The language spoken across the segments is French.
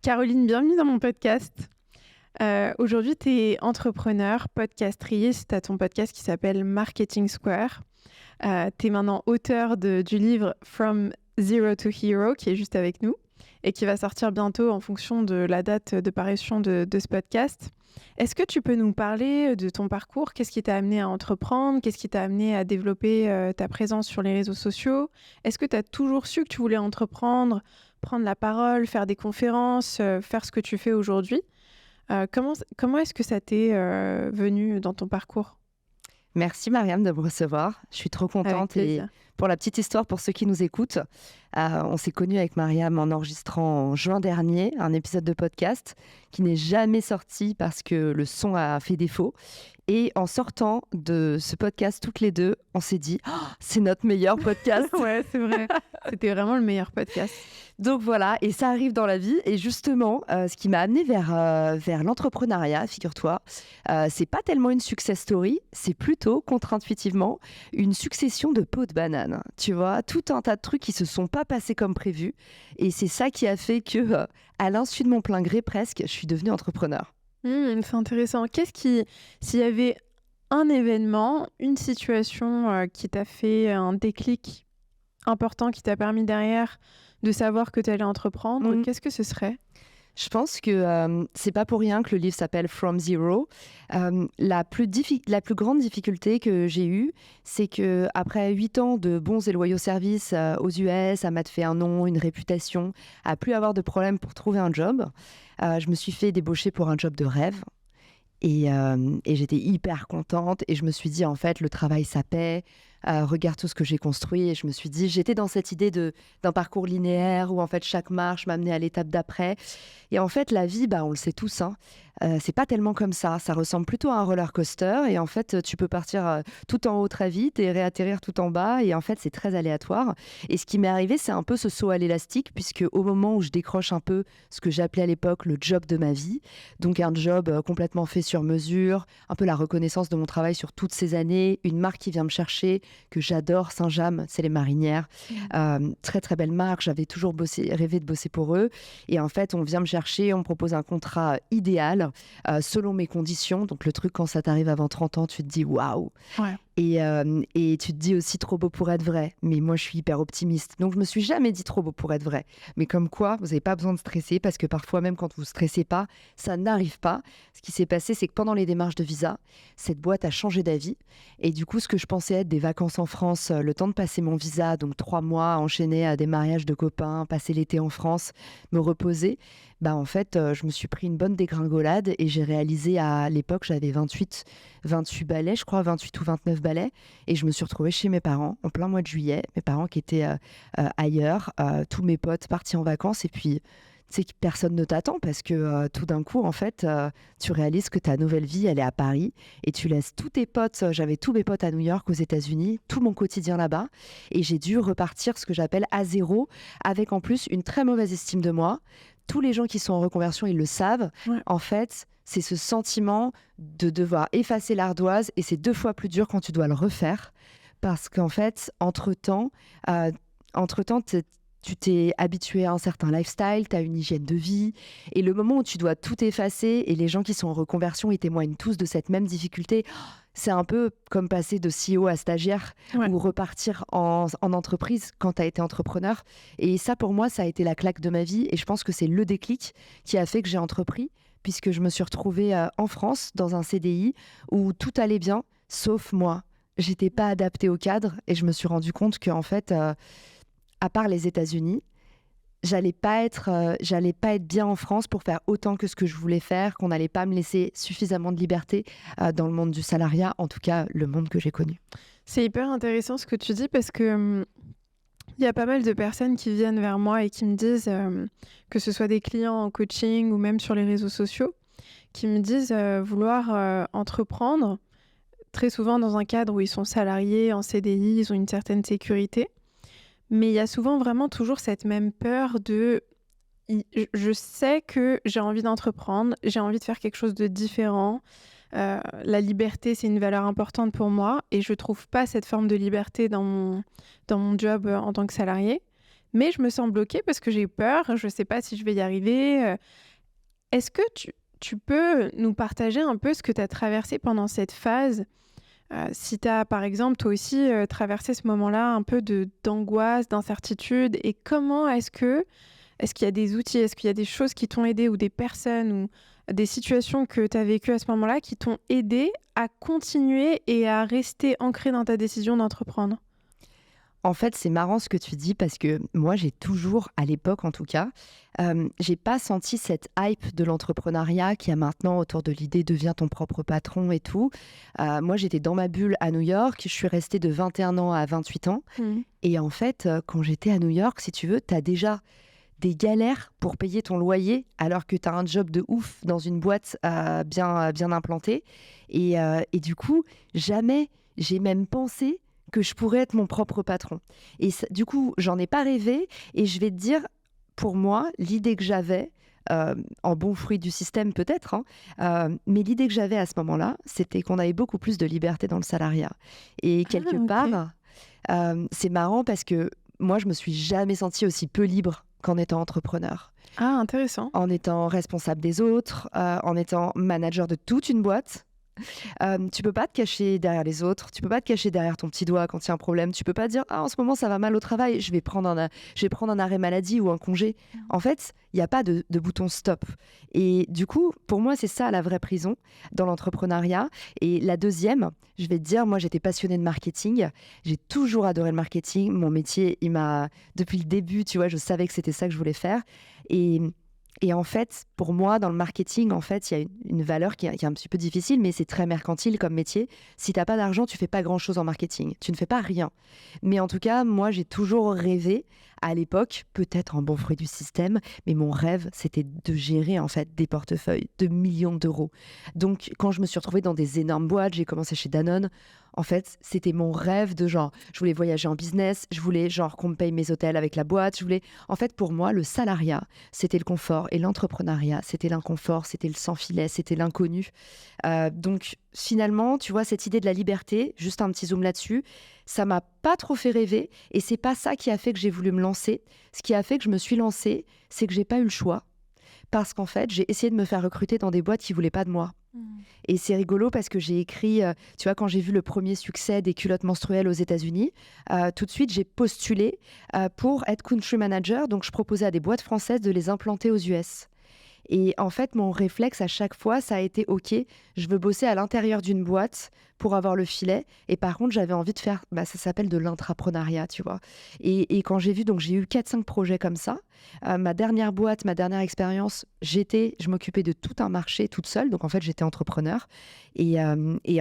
Caroline, bienvenue dans mon podcast. Aujourd'hui, tu es entrepreneur, podcastrice, tu as ton podcast qui s'appelle Marketing Square. Tu es maintenant auteur du livre From Zero to Hero, qui est juste avec nous, et qui va sortir bientôt en fonction de la date de parution de ce podcast. Est-ce que tu peux nous parler de ton parcours? Qu'est-ce qui t'a amené à entreprendre? Qu'est-ce qui t'a amené à développer ta présence sur les réseaux sociaux? Est-ce que tu as toujours su que tu voulais entreprendre, prendre la parole, faire des conférences, faire ce que tu fais aujourd'hui? Comment est-ce que ça t'est venu dans ton parcours? Merci Mariam de me recevoir. Je suis trop Avec contente. Et plaisir. pour la petite histoire, pour ceux qui nous écoutent, on s'est connus avec Mariam en enregistrant en juin dernier un épisode de podcast qui n'est jamais sorti parce que le son a fait défaut. Et en sortant de ce podcast, toutes les deux, on s'est dit oh, c'est notre meilleur podcast. Ouais, c'est vrai. C'était vraiment le meilleur podcast. Donc voilà, et ça arrive dans la vie. Et justement, ce qui m'a amené vers l'entrepreneuriat, figure-toi, c'est pas tellement une success story, c'est plutôt, contre-intuitivement, une succession de pots de banane. Tu vois, tout un tas de trucs qui se sont pas passés comme prévu. Et c'est ça qui a fait que, à l'insu de mon plein gré presque, je suis devenue entrepreneur. C'est intéressant. S'il y avait un événement, une situation qui t'a fait un déclic important, qui t'a permis derrière de savoir que tu allais entreprendre, Mhm. qu'est-ce que ce serait? Je pense que c'est pas pour rien que le livre s'appelle From Zero. La plus grande difficulté que j'ai eue, c'est que après 8 ans de bons et loyaux services aux US, à m'être fait un nom, une réputation, à plus avoir de problème pour trouver un job, je me suis fait débaucher pour un job de rêve. Et j'étais hyper contente et je me suis dit en fait le travail ça paie, regarde tout ce que j'ai construit. Et je me suis dit, j'étais dans cette idée d'un parcours linéaire où en fait chaque marche m'amenait à l'étape d'après. Et en fait la vie, on le sait tous, hein, c'est pas tellement comme ça ressemble plutôt à un roller coaster. Et en fait tu peux partir tout en haut très vite et réatterrir tout en bas, et en fait c'est très aléatoire. Et ce qui m'est arrivé, c'est un peu ce saut à l'élastique, puisque au moment où je décroche un peu ce que j'appelais à l'époque le job de ma vie, donc un job complètement fait sur mesure, un peu la reconnaissance de mon travail sur toutes ces années, une marque qui vient me chercher, que j'adore, Saint-James, c'est les marinières. Très très belle marque, j'avais toujours rêvé de bosser pour eux. Et en fait, on vient me chercher, on me propose un contrat idéal, selon mes conditions. Donc le truc, quand ça t'arrive avant 30 ans, tu te dis waouh. Ouais. Et tu te dis aussi trop beau pour être vrai. Mais moi, je suis hyper optimiste. Donc, je me suis jamais dit trop beau pour être vrai. Mais comme quoi, vous n'avez pas besoin de stresser, parce que parfois, même quand vous stressez pas, ça n'arrive pas. Ce qui s'est passé, c'est que pendant les démarches de visa, cette boîte a changé d'avis. Et du coup, ce que je pensais être des vacances en France, le temps de passer mon visa, donc 3 mois enchaînés à des mariages de copains, passer l'été en France, me reposer, en fait, je me suis pris une bonne dégringolade et j'ai réalisé à l'époque, j'avais 28 balais, je crois, 28 ou 29 balais. Et je me suis retrouvée chez mes parents en plein mois de juillet. Mes parents qui étaient ailleurs, tous mes potes partis en vacances. Et puis, tu sais que personne ne t'attend parce que tout d'un coup, en fait, tu réalises que ta nouvelle vie, elle est à Paris. Et tu laisses tous tes potes. J'avais tous mes potes à New York, aux États-Unis, tout mon quotidien là-bas. Et j'ai dû repartir ce que j'appelle à zéro, avec en plus une très mauvaise estime de moi. Tous les gens qui sont en reconversion, ils le savent. Ouais. En fait, c'est ce sentiment de devoir effacer l'ardoise, et c'est 2 fois plus dur quand tu dois le refaire, parce qu'en fait, entre-temps, tu t'es habitué à un certain lifestyle, tu as une hygiène de vie, et le moment où tu dois tout effacer, et les gens qui sont en reconversion, ils témoignent tous de cette même difficulté. C'est un peu comme passer de CEO à stagiaire, Ouais. ou repartir en entreprise quand tu as été entrepreneur. Et ça, pour moi, ça a été la claque de ma vie, et je pense que c'est le déclic qui a fait que j'ai entrepris, puisque je me suis retrouvée en France dans un CDI où tout allait bien, sauf moi. J'étais pas adaptée au cadre, et je me suis rendu compte qu'en fait, à part les États-Unis, j'allais pas être bien en France pour faire autant que ce que je voulais faire, qu'on n'allait pas me laisser suffisamment de liberté dans le monde du salariat, en tout cas le monde que j'ai connu. C'est hyper intéressant ce que tu dis parce que il y a pas mal de personnes qui viennent vers moi et qui me disent, que ce soit des clients en coaching ou même sur les réseaux sociaux, qui me disent vouloir entreprendre, très souvent dans un cadre où ils sont salariés, en CDI, ils ont une certaine sécurité. Mais il y a souvent vraiment toujours cette même peur de je sais que j'ai envie d'entreprendre, j'ai envie de faire quelque chose de différent. La liberté, c'est une valeur importante pour moi et je trouve pas cette forme de liberté dans mon job en tant que salarié. mais je me sens bloquée parce que j'ai peur, je ne sais pas si je vais y arriver. Est-ce que tu peux nous partager un peu ce que tu as traversé pendant cette phase? Si tu as, par exemple, toi aussi, traversé ce moment-là un peu d'angoisse, d'incertitude, et comment est-ce qu'il y a des outils, est-ce qu'il y a des choses qui t'ont aidé ou des personnes ou des situations que tu as vécues à ce moment-là qui t'ont aidé à continuer et à rester ancré dans ta décision d'entreprendre? En fait, c'est marrant ce que tu dis parce que moi, j'ai toujours, à l'époque en tout cas, j'ai pas senti cette hype de l'entrepreneuriat qui a maintenant autour de l'idée deviens ton propre patron et tout. Moi, j'étais dans ma bulle à New York. Je suis restée de 21 ans à 28 ans. Mmh. Et en fait, quand j'étais à New York, si tu veux, tu as déjà des galères pour payer ton loyer alors que tu as un job de ouf dans une boîte bien implantée. Et du coup, jamais j'ai même pensé que je pourrais être mon propre patron. Et du coup, j'en ai pas rêvé. Et je vais te dire, pour moi, l'idée que j'avais, en bon fruit du système peut-être, hein, mais l'idée que j'avais à ce moment-là, c'était qu'on avait beaucoup plus de liberté dans le salariat. Et Ah, quelque OK. part, c'est marrant parce que moi, je me suis jamais sentie aussi peu libre qu'en étant entrepreneur, Ah, intéressant. en étant responsable des autres, en étant manager de toute une boîte. Tu peux pas te cacher derrière les autres, tu peux pas te cacher derrière ton petit doigt quand il y a un problème, tu peux pas dire ah en ce moment ça va mal au travail, je vais prendre un arrêt maladie ou un congé. En fait, il n'y a pas de bouton stop. Et du coup, pour moi, c'est ça la vraie prison dans l'entrepreneuriat. Et la deuxième, je vais te dire, moi j'étais passionnée de marketing, j'ai toujours adoré le marketing, mon métier, depuis le début, tu vois, je savais que c'était ça que je voulais faire. Et et en fait, pour moi, dans le marketing, en fait, il y a une valeur qui est un petit peu difficile, mais c'est très mercantile comme métier. Si tu n'as pas d'argent, tu fais pas grand-chose en marketing. Tu ne fais pas rien. Mais en tout cas, moi, j'ai toujours rêvé, à l'époque, peut-être en bon fruit du système, mais mon rêve, c'était de gérer en fait des portefeuilles de millions d'euros. Donc, quand je me suis retrouvée dans des énormes boîtes, j'ai commencé chez Danone. En fait, c'était mon rêve de genre, je voulais voyager en business, je voulais genre qu'on me paye mes hôtels avec la boîte, je voulais... En fait, pour moi, le salariat, c'était le confort et l'entrepreneuriat, c'était l'inconfort, c'était le sans filet, c'était l'inconnu. Donc finalement, tu vois, cette idée de la liberté, juste un petit zoom là-dessus, ça m'a pas trop fait rêver et c'est pas ça qui a fait que j'ai voulu me lancer. Ce qui a fait que je me suis lancée, c'est que j'ai pas eu le choix parce qu'en fait, j'ai essayé de me faire recruter dans des boîtes qui voulaient pas de moi. Mmh. Et c'est rigolo parce que j'ai écrit, tu vois, quand j'ai vu le premier succès des culottes menstruelles aux États-Unis, tout de suite j'ai postulé pour être country manager. Donc je proposais à des boîtes françaises de les implanter aux US. Et en fait, mon réflexe à chaque fois, ça a été OK, je veux bosser à l'intérieur d'une boîte pour avoir le filet. Et par contre, j'avais envie de faire, ça s'appelle de l'intrapreneuriat, tu vois. Et quand j'ai vu, donc j'ai eu 4-5 projets comme ça. Ma dernière boîte, ma dernière expérience, je m'occupais de tout un marché toute seule. Donc en fait, j'étais entrepreneur. Et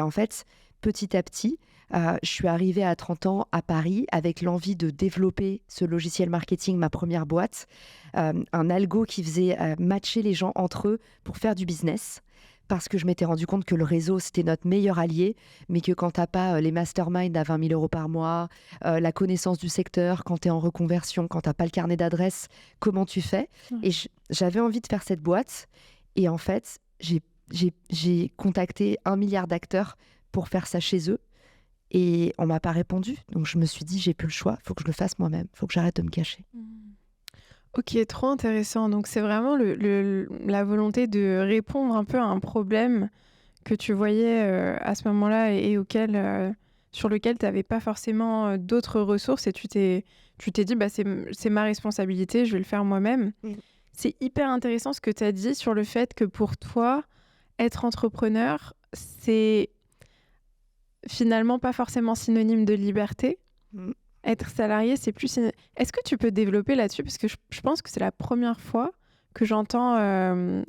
en fait, petit à petit, je suis arrivée à 30 ans à Paris avec l'envie de développer ce logiciel marketing, ma première boîte, un algo qui faisait matcher les gens entre eux pour faire du business. Parce que je m'étais rendu compte que le réseau, c'était notre meilleur allié, mais que quand tu n'as pas les masterminds à 20 000 euros par mois, la connaissance du secteur, quand tu es en reconversion, quand tu n'as pas le carnet d'adresses, comment tu fais? Ouais. Et j'avais envie de faire cette boîte. Et en fait, j'ai contacté 1 milliard d'acteurs pour faire ça chez eux. Et on m'a pas répondu. Donc je me suis dit, j'ai plus le choix, il faut que je le fasse moi-même, il faut que j'arrête de me cacher. Mmh. OK, trop intéressant. Donc c'est vraiment la volonté de répondre un peu à un problème que tu voyais, à ce moment-là et sur lequel tu avais pas forcément, d'autres ressources et tu t'es dit: «Bah, c'est ma responsabilité, je vais le faire moi-même». Mm. C'est hyper intéressant ce que tu as dit sur le fait que pour toi, être entrepreneur, c'est finalement pas forcément synonyme de liberté. Mm. Être salarié, c'est plus est-ce que tu peux développer là-dessus? Parce que je pense que c'est la première fois que j'entends,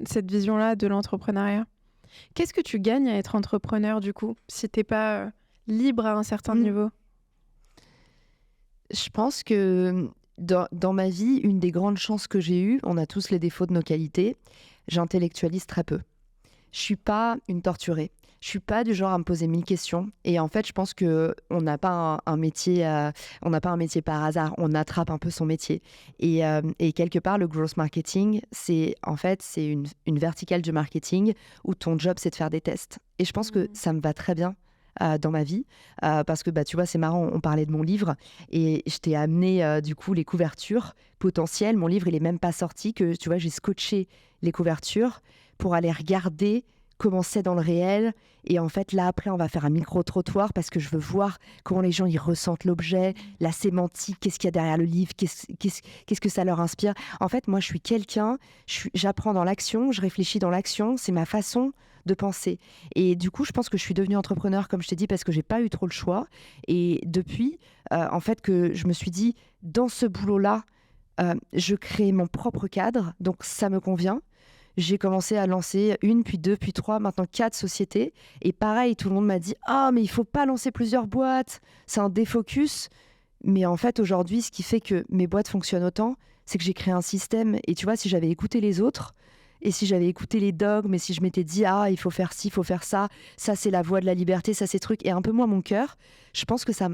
cette vision-là de l'entrepreneuriat. Qu'est-ce que tu gagnes à être entrepreneur du coup, si tu es pas, libre à un certain Mm. niveau? Je pense que dans ma vie, une des grandes chances que j'ai eues, on a tous les défauts de nos qualités, j'intellectualise très peu. Je suis pas une torturée. Je suis pas du genre à me poser 1000 questions. Et en fait, je pense que on n'a pas un métier, on n'a pas un métier par hasard. On attrape un peu son métier. Et quelque part, le growth marketing, c'est en fait c'est une verticale du marketing où ton job c'est de faire des tests. Et je pense que Mmh. ça me va très bien dans ma vie. Parce que tu vois, c'est marrant, on parlait de mon livre et je t'ai amené du coup les couvertures potentielles. Mon livre, il est même pas sorti, que tu vois, j'ai scotché les couvertures pour aller regarder comment c'est dans le réel. Et en fait, là, après, on va faire un micro-trottoir parce que je veux voir comment les gens ils ressentent l'objet, la sémantique, qu'est-ce qu'il y a derrière le livre, qu'est-ce que ça leur inspire. En fait, moi, je suis quelqu'un, j'apprends dans l'action, je réfléchis dans l'action, c'est ma façon de penser. Et du coup, je pense que je suis devenue entrepreneur, comme je t'ai dit, parce que j'ai pas eu trop le choix. Et depuis, en fait, que je me suis dit, dans ce boulot-là, je crée mon propre cadre, donc ça me convient. J'ai commencé à lancer une, puis deux, puis trois, maintenant 4 sociétés. Et pareil, tout le monde m'a dit « Ah, mais il faut pas lancer plusieurs boîtes, c'est un défocus ». Mais en fait, aujourd'hui, ce qui fait que mes boîtes fonctionnent autant, c'est que j'ai créé un système. Et tu vois, si j'avais écouté les autres, et si j'avais écouté les dogmes, et si je m'étais dit « Ah, il faut faire ci, il faut faire ça, ça c'est la voie de la liberté, ça c'est truc », et un peu moins mon cœur, je pense que ça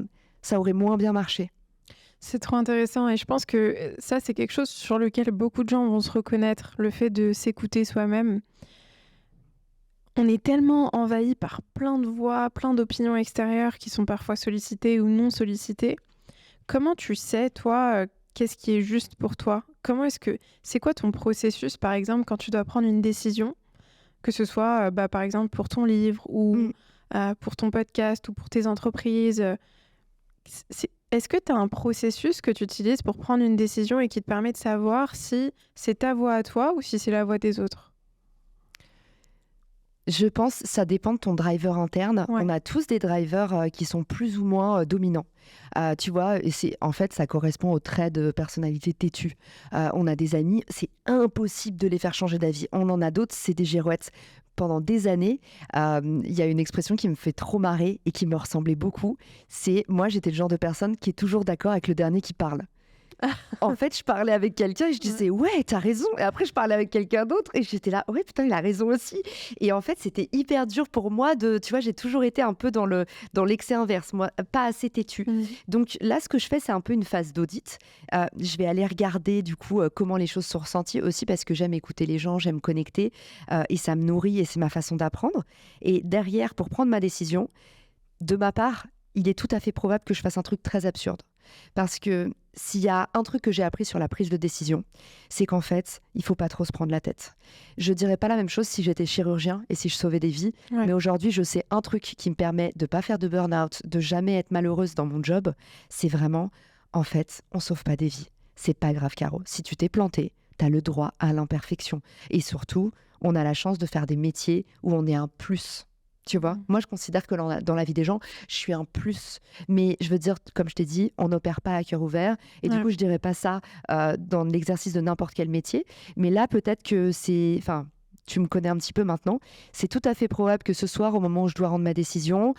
aurait moins bien marché. C'est trop intéressant et je pense que ça, c'est quelque chose sur lequel beaucoup de gens vont se reconnaître, le fait de s'écouter soi-même. On est tellement envahi par plein de voix, plein d'opinions extérieures qui sont parfois sollicitées ou non sollicitées. Comment tu sais, toi, qu'est-ce qui est juste pour toi? C'est quoi ton processus, par exemple, quand tu dois prendre une décision, que ce soit, par exemple, pour ton livre ou Mm. pour ton podcast ou pour tes entreprises? Est-ce que tu as un processus que tu utilises pour prendre une décision et qui te permet de savoir si c'est ta voix à toi ou si c'est la voix des autres? Je pense que ça dépend de ton driver interne. Ouais. On a tous des drivers qui sont plus ou moins dominants. Tu vois, et en fait, ça correspond au trait de personnalité têtu. On a des amis, c'est impossible de les faire changer d'avis. On en a d'autres, c'est des girouettes. Pendant des années, il y a une expression qui me fait trop marrer et qui me ressemblait beaucoup. C'est, moi, j'étais le genre de personne qui est toujours d'accord avec le dernier qui parle. En fait, je parlais avec quelqu'un et je disais ouais, t'as raison. Et après, je parlais avec quelqu'un d'autre et j'étais là ouais, putain, il a raison aussi. Et en fait, c'était hyper dur pour moi tu vois, j'ai toujours été un peu dans l'excès inverse, moi, pas assez têtue. Mmh. Donc là, ce que je fais, c'est un peu une phase d'audit. Je vais aller regarder du coup comment les choses sont ressenties aussi parce que j'aime écouter les gens, j'aime connecter et ça me nourrit et c'est ma façon d'apprendre. Et derrière, pour prendre ma décision, de ma part, il est tout à fait probable que je fasse un truc très absurde. Parce que s'il y a un truc que j'ai appris sur la prise de décision, c'est qu'en fait, il faut pas trop se prendre la tête. Je dirais pas la même chose si j'étais chirurgien et si je sauvais des vies, Ouais. mais aujourd'hui, je sais un truc qui me permet de pas faire de burn-out, de jamais être malheureuse dans mon job, c'est vraiment, en fait, on sauve pas des vies. C'est pas grave, Caro. Si tu t'es planté, t'as le droit à l'imperfection. Et surtout, on a la chance de faire des métiers où on est un plus. Tu vois, moi je considère que dans la vie des gens, je suis un plus. Mais je veux dire, comme je t'ai dit, on n'opère pas à cœur ouvert. Et du Ouais. coup, je dirais pas ça dans l'exercice de n'importe quel métier. Mais là, peut-être que c'est... Enfin, tu me connais un petit peu maintenant. C'est tout à fait probable que ce soir, au moment où je dois rendre ma décision,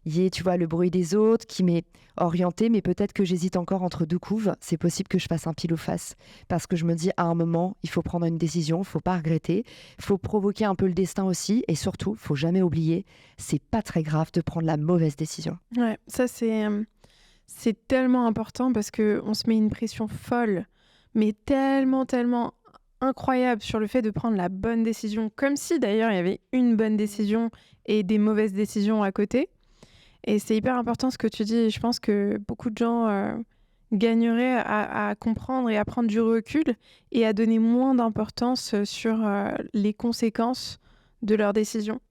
il y ait, tu vois, le bruit des autres qui m'est orienté, mais peut-être que j'hésite encore entre deux couves. C'est possible que je fasse un pile ou face. Parce que je me dis, à un moment, il faut prendre une décision, il faut pas regretter. Il faut provoquer un peu le destin aussi. Et surtout, il faut jamais oublier, c'est pas très grave de prendre la mauvaise décision. Ouais, ça c'est tellement important parce qu'on se met une pression folle, mais tellement, tellement incroyable sur le fait de prendre la bonne décision, comme si d'ailleurs il y avait une bonne décision et des mauvaises décisions à côté. Et c'est hyper important ce que tu dis. Et je pense que beaucoup de gens gagneraient à comprendre et à prendre du recul et à donner moins d'importance sur les conséquences de leurs décisions.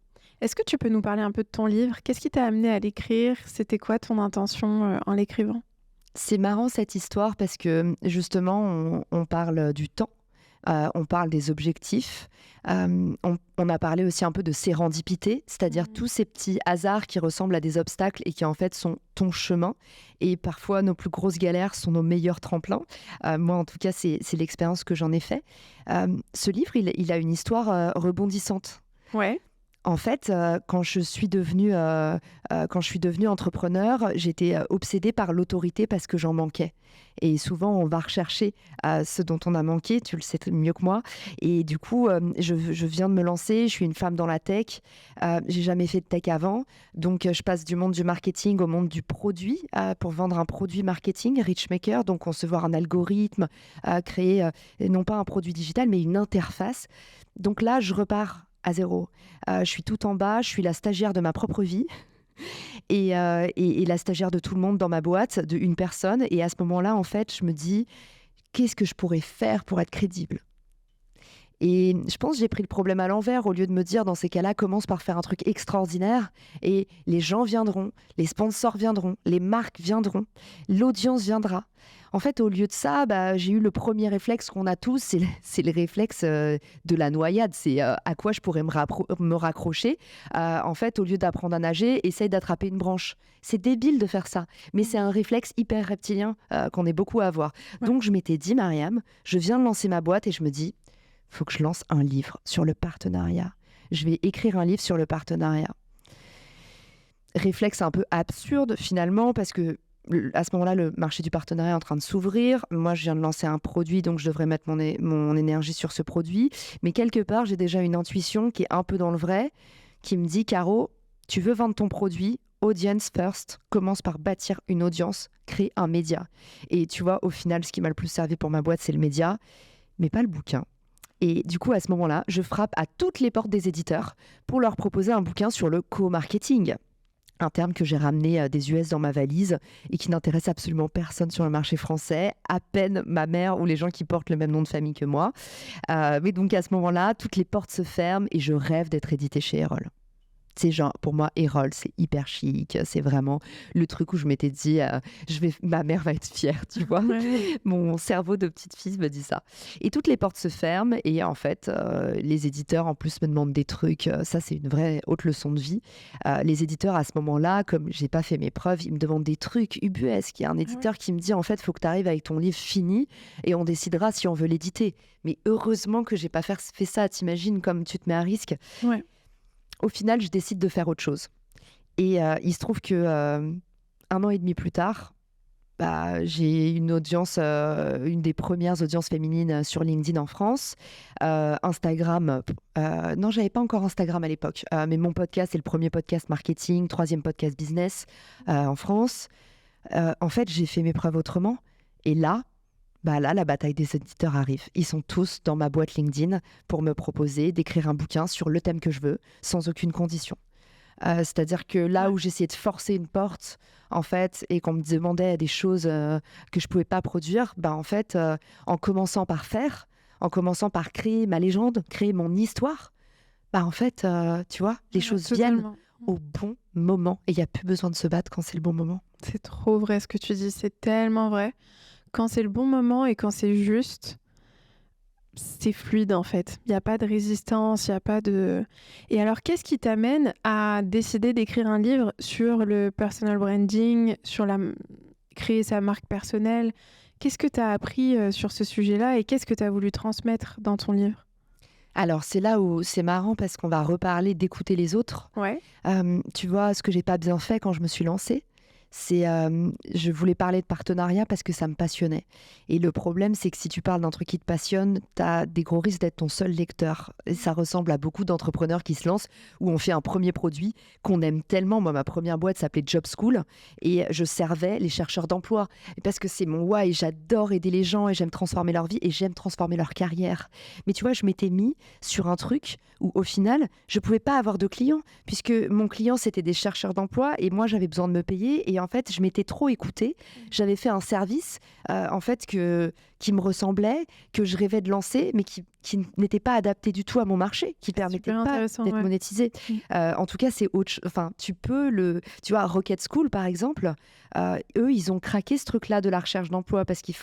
Est-ce que tu peux nous parler un peu de ton livre? Qu'est-ce qui t'a amené à l'écrire? C'était quoi ton intention en l'écrivant? C'est marrant cette histoire parce que justement, on parle du temps. On parle des objectifs. On a parlé aussi un peu de sérendipité, c'est-à-dire tous ces petits hasards qui ressemblent à des obstacles et qui en fait sont ton chemin. Et parfois, nos plus grosses galères sont nos meilleurs tremplins. Moi, en tout cas, c'est l'expérience que j'en ai fait. Ce livre, il a une histoire rebondissante. Ouais. En fait, quand je suis devenue entrepreneur, j'étais obsédée par l'autorité parce que j'en manquais. Et souvent, on va rechercher ce dont on a manqué, tu le sais mieux que moi. Et du coup, je viens de me lancer, je suis une femme dans la tech, j'ai jamais fait de tech avant. Donc, je passe du monde du marketing au monde du produit pour vendre un produit marketing, Richmaker, donc concevoir un algorithme, créer non pas un produit digital, mais une interface. Donc là, je repars à zéro. Je suis tout en bas, je suis la stagiaire de ma propre vie. et la stagiaire de tout le monde dans ma boîte, de une personne. Et à ce moment-là, en fait, je me dis, qu'est-ce que je pourrais faire pour être crédible ? Et je pense que j'ai pris le problème à l'envers. Au lieu de me dire, dans ces cas-là, commence par faire un truc extraordinaire et les gens viendront, les sponsors viendront, les marques viendront, l'audience viendra. En fait, au lieu de ça, j'ai eu le premier réflexe qu'on a tous, c'est le réflexe de la noyade. C'est à quoi je pourrais me raccrocher. En fait, au lieu d'apprendre à nager, essaye d'attraper une branche. C'est débile de faire ça, mais c'est un réflexe hyper reptilien qu'on est beaucoup à avoir. Ouais. Donc, je m'étais dit, Mariam, je viens de lancer ma boîte et je me dis, faut que je lance un livre sur le partenariat. Je vais écrire un livre sur le partenariat. Réflexe un peu absurde finalement, parce que à ce moment-là, le marché du partenariat est en train de s'ouvrir. Moi, je viens de lancer un produit, donc je devrais mettre mon énergie sur ce produit. Mais quelque part, j'ai déjà une intuition qui est un peu dans le vrai, qui me dit, Caro, tu veux vendre ton produit, audience first, commence par bâtir une audience, crée un média. Et tu vois, au final, ce qui m'a le plus servi pour ma boîte, c'est le média, mais pas le bouquin. Et du coup, à ce moment-là, je frappe à toutes les portes des éditeurs pour leur proposer un bouquin sur le co-marketing. Un terme que j'ai ramené des US dans ma valise et qui n'intéresse absolument personne sur le marché français, à peine ma mère ou les gens qui portent le même nom de famille que moi. Mais donc à ce moment-là, toutes les portes se ferment et je rêve d'être éditée chez Erol. C'est genre, pour moi, Erol, c'est hyper chic. C'est vraiment le truc où je m'étais dit, ma mère va être fière, tu vois. Ouais. Mon cerveau de petite fille me dit ça. Et toutes les portes se ferment et en fait, les éditeurs en plus me demandent des trucs. Ça, c'est une vraie haute leçon de vie. Les éditeurs, à ce moment-là, comme j'ai pas fait mes preuves, ils me demandent des trucs ubuesques. Il y a un éditeur qui me dit, en fait, il faut que tu arrives avec ton livre fini et on décidera si on veut l'éditer. Mais heureusement que j'ai pas fait ça. T'imagines comme tu te mets à risque. Ouais. Au final, je décide de faire autre chose. Et il se trouve que 1 an et demi plus tard, j'ai une audience, une des premières audiences féminines sur LinkedIn en France. Instagram, non, j'avais pas encore Instagram à l'époque, mais mon podcast, c'est le premier podcast marketing, 3e podcast business en France. En fait, j'ai fait mes preuves autrement. Et là, la bataille des éditeurs arrive. Ils sont tous dans ma boîte LinkedIn pour me proposer d'écrire un bouquin sur le thème que je veux, sans aucune condition. C'est-à-dire que là où j'essayais de forcer une porte, en fait, et qu'on me demandait des choses que je pouvais pas produire, en fait, en commençant par faire, en commençant par créer ma légende, créer mon histoire, en fait, tu vois, les choses viennent au bon moment. Et il n'y a plus besoin de se battre quand c'est le bon moment. C'est trop vrai ce que tu dis, c'est tellement vrai. Quand c'est le bon moment et quand c'est juste, c'est fluide en fait. Il n'y a pas de résistance, il n'y a pas de... Et alors, qu'est-ce qui t'amène à décider d'écrire un livre sur le personal branding, sur créer sa marque personnelle ? Qu'est-ce que tu as appris sur ce sujet-là et qu'est-ce que tu as voulu transmettre dans ton livre ? Alors, c'est là où c'est marrant parce qu'on va reparler d'écouter les autres. Ouais. Tu vois, ce que j'ai pas bien fait quand je me suis lancée, c'est je voulais parler de partenariat parce que ça me passionnait. Et le problème, c'est que si tu parles d'un truc qui te passionne, tu as des gros risques d'être ton seul lecteur. Et ça ressemble à beaucoup d'entrepreneurs qui se lancent, où on fait un premier produit qu'on aime tellement. Moi, ma première boîte s'appelait Job School et je servais les chercheurs d'emploi. Parce que c'est mon why, j'adore aider les gens et j'aime transformer leur vie et j'aime transformer leur carrière. Mais tu vois, je m'étais mis sur un truc où au final, je pouvais pas avoir de clients puisque mon client, c'était des chercheurs d'emploi et moi, j'avais besoin de me payer. Et en fait, je m'étais trop écoutée. J'avais fait un service, en fait, qui me ressemblait, que je rêvais de lancer, mais qui n'était pas adapté du tout à mon marché, qui permettait pas d'être monétisé. En tout cas, c'est autre. Enfin, tu vois, Rocket School, par exemple, eux, ils ont craqué ce truc-là de la recherche d'emploi parce ce qu'ils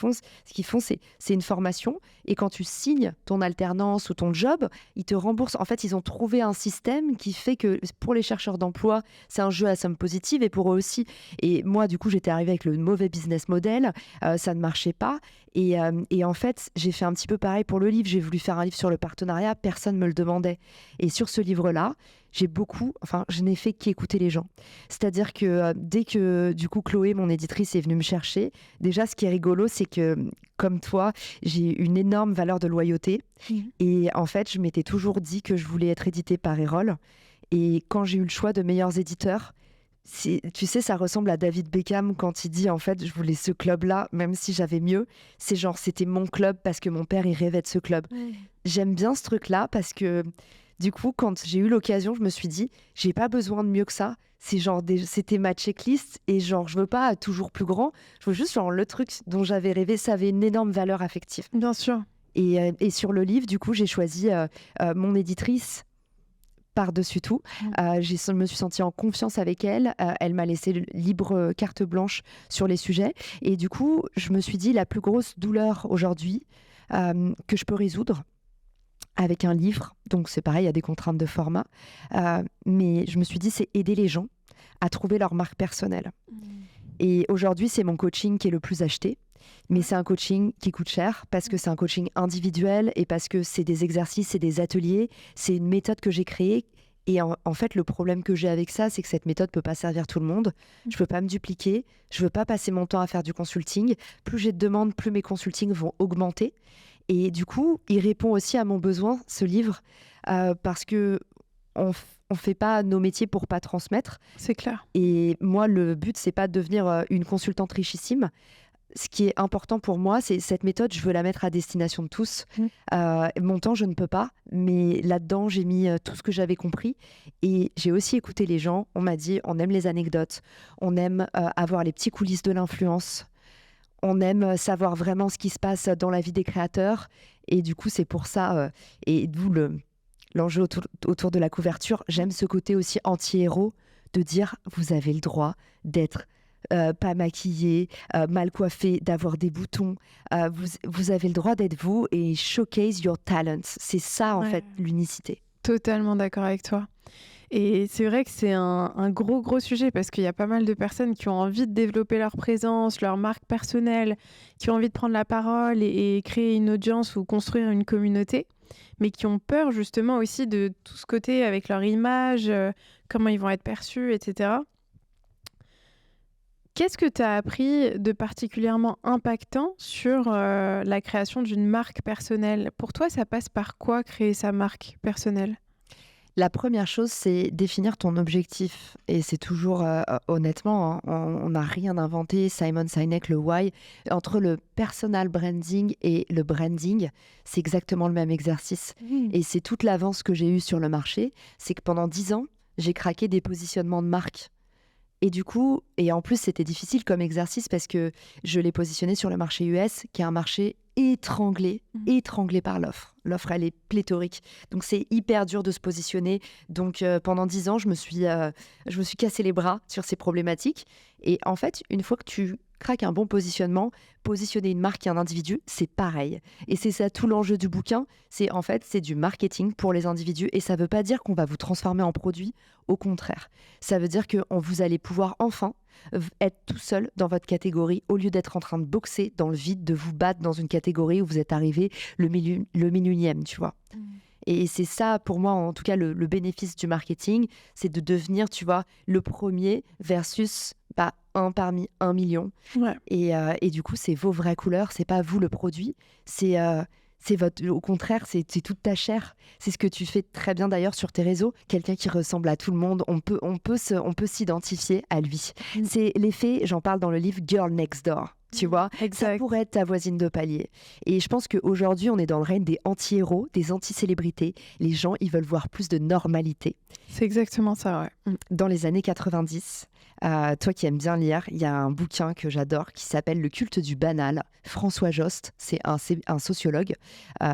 font, c'est une formation. Et quand tu signes ton alternance ou ton job, ils te remboursent. En fait, ils ont trouvé un système qui fait que pour les chercheurs d'emploi, c'est un jeu à somme positive et pour eux aussi. Et moi, du coup, j'étais arrivée avec le mauvais business model. Ça ne marchait pas. Et en fait, j'ai fait un petit peu pareil pour le livre. J'ai voulu faire un livre sur le partenariat. Personne ne me le demandait. Et sur ce livre-là, je n'ai fait qu'écouter les gens. C'est-à-dire que dès que, du coup, Chloé, mon éditrice, est venue me chercher, déjà, ce qui est rigolo, c'est que, comme toi, j'ai une énorme valeur de loyauté. Et en fait, je m'étais toujours dit que je voulais être éditée par Erol. Et quand j'ai eu le choix de meilleurs éditeurs, tu sais, ça ressemble à David Beckham quand il dit en fait je voulais ce club-là, même si j'avais mieux. C'est genre c'était mon club parce que mon père il rêvait de ce club. J'aime bien ce truc-là parce que Du coup, quand j'ai eu l'occasion, je me suis dit, j'ai pas besoin de mieux que ça. C'était ma checklist et genre, je veux pas toujours plus grand. Je veux juste genre le truc dont j'avais rêvé, ça avait une énorme valeur affective. Bien sûr. Et sur le livre, du coup, j'ai choisi mon éditrice par-dessus tout. Je me suis sentie en confiance avec elle. Elle m'a laissé libre carte blanche sur les sujets. Et du coup, je me suis dit, la plus grosse douleur aujourd'hui que je peux résoudre avec un livre, donc c'est pareil, il y a des contraintes de format, mais je me suis dit, c'est aider les gens à trouver leur marque personnelle. Et aujourd'hui, c'est mon coaching qui est le plus acheté. Mais c'est un coaching qui coûte cher parce que c'est un coaching individuel et parce que c'est des exercices, c'est des ateliers, c'est une méthode que j'ai créée. Et en fait, le problème que j'ai avec ça, c'est que cette méthode ne peut pas servir tout le monde. Je ne peux pas me dupliquer, je ne veux pas passer mon temps à faire du consulting. Plus j'ai de demandes, plus mes consultings vont augmenter. Et du coup, il répond aussi à mon besoin, ce livre, parce que on fait pas nos métiers pour pas transmettre. C'est clair. Et moi, le but, c'est pas de devenir une consultante richissime. Ce qui est important pour moi, c'est cette méthode, je veux la mettre à destination de tous. Mon temps, je ne peux pas, mais là-dedans, j'ai mis tout ce que j'avais compris. Et j'ai aussi écouté les gens. On m'a dit, on aime les anecdotes, on aime avoir les petits coulisses de l'influence, on aime savoir vraiment ce qui se passe dans la vie des créateurs. Et du coup, c'est pour ça, et d'où l'enjeu autour de la couverture. J'aime ce côté aussi anti-héros, de dire, vous avez le droit d'être pas maquillé, mal coiffé, d'avoir des boutons. Vous avez le droit d'être vous et showcase your talents. C'est ça, en fait, l'unicité. Totalement d'accord avec toi. Et c'est vrai que c'est un gros sujet parce qu'il y a pas mal de personnes qui ont envie de développer leur présence, leur marque personnelle, qui ont envie de prendre la parole et créer une audience ou construire une communauté, mais qui ont peur justement aussi de tout ce côté avec leur image, comment ils vont être perçus, etc. Qu'est-ce que tu as appris de particulièrement impactant sur la création d'une marque personnelle? Pour toi, ça passe par quoi créer sa marque personnelle? La première chose, c'est définir ton objectif. Et c'est toujours, honnêtement, hein, on n'a rien inventé. Simon Sinek, le why. Entre le personal branding et le branding, c'est exactement le même exercice. Et c'est toute l'avance que j'ai eue sur le marché. C'est que pendant 10 ans, j'ai craqué des positionnements de marque. Et du coup, et en plus, c'était difficile comme exercice parce que je l'ai positionné sur le marché US, qui est un marché étranglé par l'offre. L'offre, elle est pléthorique. Donc, c'est hyper dur de se positionner. Donc, pendant 10 ans, je me suis cassé les bras sur ces problématiques. Et en fait, une fois que tu craques un bon positionnement, positionner une marque et un individu, c'est pareil. Et c'est ça tout l'enjeu du bouquin. C'est du marketing pour les individus. Et ça ne veut pas dire qu'on va vous transformer en produit. Au contraire, ça veut dire que vous allez pouvoir enfin être tout seul dans votre catégorie au lieu d'être en train de boxer dans le vide, de vous battre dans une catégorie où vous êtes arrivé le millionième, tu vois. Et c'est ça, pour moi, en tout cas, le bénéfice du marketing, c'est de devenir, tu vois, le premier versus un parmi 1 million. Ouais. Et du coup, c'est vos vraies couleurs, c'est pas vous le produit, au contraire, c'est toute ta chair. C'est ce que tu fais très bien d'ailleurs sur tes réseaux. Quelqu'un qui ressemble à tout le monde, on peut s'identifier à lui. C'est l'effet, j'en parle dans le livre Girl Next Door. Tu vois, ça pourrait être ta voisine de palier. Et je pense qu'aujourd'hui, on est dans le règne des anti-héros, des anti-célébrités. Les gens, ils veulent voir plus de normalité. C'est exactement ça, ouais. Dans les années 90, toi qui aimes bien lire, il y a un bouquin que j'adore qui s'appelle Le culte du banal. François Jost, c'est un sociologue.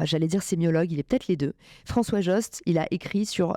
J'allais dire sémiologue, il est peut-être les deux. François Jost, il a écrit sur,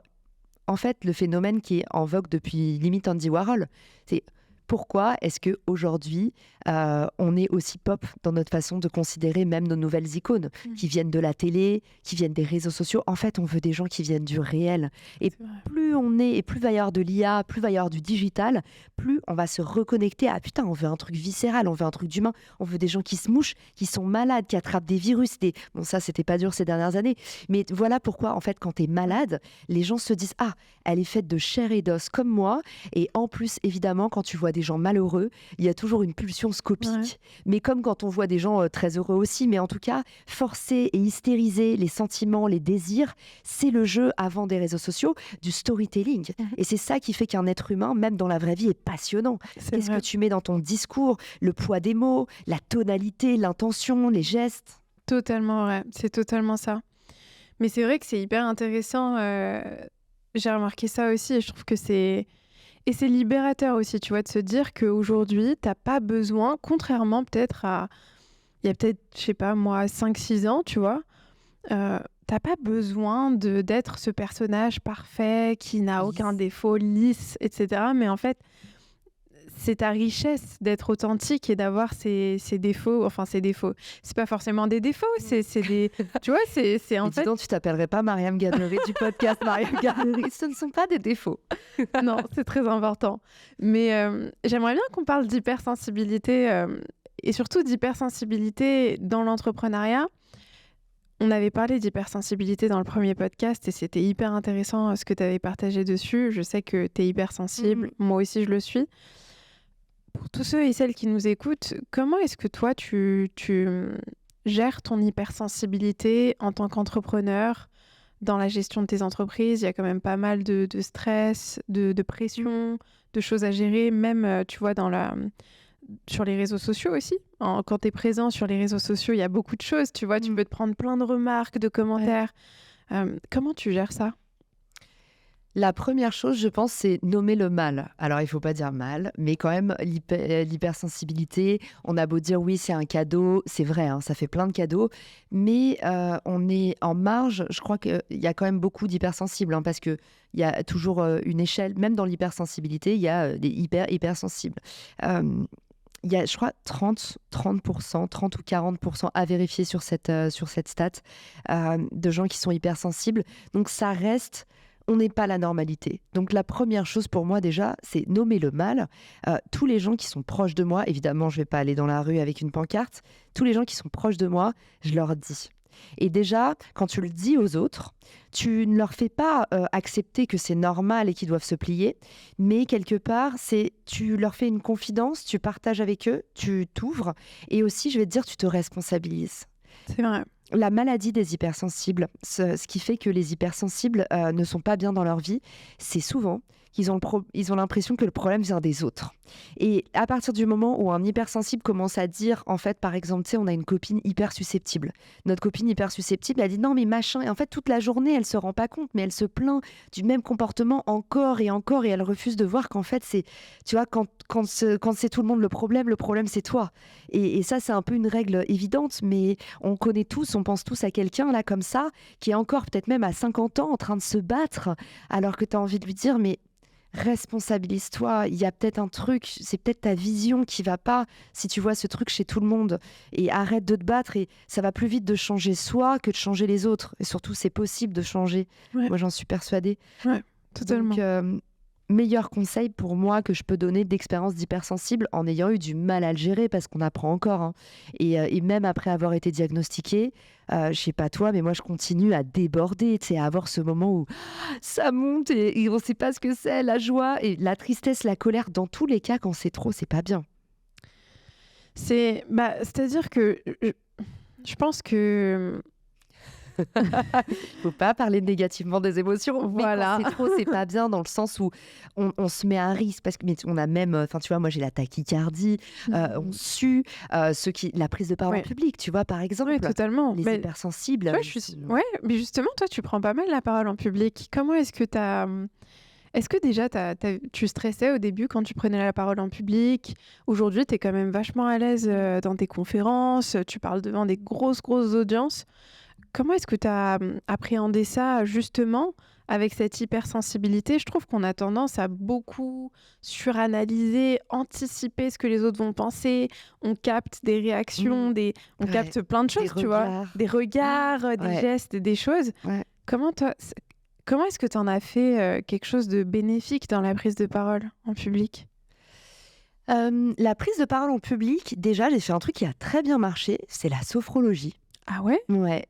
en fait, le phénomène qui est en vogue depuis limite Andy Warhol. C'est pourquoi est-ce qu'aujourd'hui, on est aussi pop dans notre façon de considérer même nos nouvelles icônes qui viennent de la télé, qui viennent des réseaux sociaux. En fait, on veut des gens qui viennent du réel. Et plus on est, et plus va y avoir de l'IA, plus va y avoir du digital, plus on va se reconnecter à putain, on veut un truc viscéral, on veut un truc d'humain, on veut des gens qui se mouchent, qui sont malades, qui attrapent des virus. Bon, ça, c'était pas dur ces dernières années. Mais voilà pourquoi, en fait, quand tu es malade, les gens se disent « Ah, elle est faite de chair et d'os comme moi. » Et en plus, évidemment, quand tu vois des gens malheureux, il y a toujours une pulsion scopique. Ouais. Mais comme quand on voit des gens très heureux aussi, mais en tout cas, forcer et hystériser les sentiments, les désirs, c'est le jeu avant des réseaux sociaux, du storytelling. Et c'est ça qui fait qu'un être humain, même dans la vraie vie, est passionnant. Qu'est-ce que tu mets dans ton discours, le poids des mots, la tonalité, l'intention, les gestes? Totalement vrai, c'est totalement ça. Mais c'est vrai que c'est hyper intéressant. J'ai remarqué ça aussi et je trouve que c'est... Et c'est libérateur aussi, tu vois, de se dire qu'aujourd'hui, t'as pas besoin, contrairement peut-être à... Il y a peut-être, je sais pas moi, 5 6 ans, tu vois, t'as pas besoin d'être ce personnage parfait qui n'a aucun Lisse. défaut, lisse, etc. Mais en fait, c'est ta richesse d'être authentique et d'avoir ces défauts. Enfin, ces défauts. C'est pas forcément des défauts, c'est des... Tu vois, c'est Mais en dis fait... donc, tu t'appellerais pas Mariam Garnery du podcast Mariam Garnery. Ce ne sont pas des défauts. Non, c'est très important. Mais j'aimerais bien qu'on parle d'hypersensibilité et surtout d'hypersensibilité dans l'entrepreneuriat. On avait parlé d'hypersensibilité dans le premier podcast et c'était hyper intéressant ce que tu avais partagé dessus. Je sais que tu es hypersensible, moi aussi je le suis. Pour tous ceux et celles qui nous écoutent, comment est-ce que toi tu gères ton hypersensibilité en tant qu'entrepreneur dans la gestion de tes entreprises? Il y a quand même pas mal de stress, de pression, de choses à gérer, même tu vois sur les réseaux sociaux aussi. Quand tu es présent sur les réseaux sociaux, il y a beaucoup de choses, tu vois, tu peux te prendre plein de remarques, de Ouais. commentaires. Comment tu gères ça? La première chose, je pense, c'est nommer le mal. Alors, il faut pas dire mal, mais quand même, l'hypersensibilité, on a beau dire oui, c'est un cadeau, c'est vrai, hein, ça fait plein de cadeaux, mais on est en marge. Je crois qu'il y a quand même beaucoup d'hypersensibles, hein, parce qu'il y a toujours une échelle, même dans l'hypersensibilité, il y a des hypersensibles. Il y a, je crois, 30%, 30 ou 40% à vérifier sur cette stat de gens qui sont hypersensibles. Donc, ça reste... On n'est pas la normalité. Donc la première chose pour moi déjà, c'est nommer le mal. Tous les gens qui sont proches de moi, évidemment, je ne vais pas aller dans la rue avec une pancarte. Tous les gens qui sont proches de moi, je leur dis. Et déjà, quand tu le dis aux autres, tu ne leur fais pas accepter que c'est normal et qu'ils doivent se plier, mais quelque part, tu leur fais une confidence, tu partages avec eux, tu t'ouvres, et aussi, je vais te dire, tu te responsabilises. C'est vrai. La maladie des hypersensibles, ce qui fait que les hypersensibles ne sont pas bien dans leur vie, c'est souvent qu'ils ils ont l'impression que le problème vient des autres. Et à partir du moment où un hypersensible commence à dire, en fait, par exemple, tu sais, on a une copine hyper susceptible. Notre copine hyper susceptible, elle dit non, mais machin. Et en fait, toute la journée, elle se rend pas compte, mais elle se plaint du même comportement encore et encore, et elle refuse de voir qu'en fait, c'est, tu vois, quand c'est tout le monde le problème, c'est toi. Et ça, c'est un peu une règle évidente, mais on connaît tous, on pense tous à quelqu'un là comme ça, qui est encore peut-être même à 50 ans en train de se battre, alors que tu as envie de lui dire, mais responsabilise-toi, il y a peut-être un truc, c'est peut-être ta vision qui va pas si tu vois ce truc chez tout le monde, et arrête de te battre, et ça va plus vite de changer soi que de changer les autres, et surtout c'est possible de changer, Ouais, moi j'en suis persuadée. ouais, totalement. Donc meilleur conseil pour moi que je peux donner d'expérience d'hypersensible en ayant eu du mal à le gérer, parce qu'on apprend encore, hein. Et même après avoir été diagnostiquée, je sais pas toi, mais moi je continue à déborder, tu sais, à avoir ce moment où ça monte et on sait pas ce que c'est, la joie et la tristesse, la colère. Dans tous les cas, quand c'est trop, c'est pas bien. C'est-à-dire que je pense que Faut pas parler négativement des émotions, mais voilà. quand c'est trop, c'est pas bien, dans le sens où on se met à un risque, parce que mais on a même, enfin tu vois, moi j'ai la tachycardie, on sue, la prise de parole en Ouais. public, tu vois, par exemple, Oui, totalement. les Mais hypersensibles. ouais, ouais, mais justement, toi, tu prends pas mal la parole en public. Comment est-ce que est-ce que déjà tu stressais au début quand tu prenais la parole en public? Aujourd'hui, tu es quand même vachement à l'aise dans tes conférences, tu parles devant des grosses audiences. Comment est-ce que tu as appréhendé ça justement avec cette hypersensibilité? Je trouve qu'on a tendance à beaucoup suranalyser, anticiper ce que les autres vont penser. On capte des réactions, on Ouais. capte plein de choses, Des tu vois. regards. Des regards, des Ouais. gestes, des choses. Ouais. Comment est-ce que tu en as fait quelque chose de bénéfique dans la prise de parole en public? La prise de parole en public, déjà, j'ai fait un truc qui a très bien marché, c'est la sophrologie. Ah ouais? Ouais.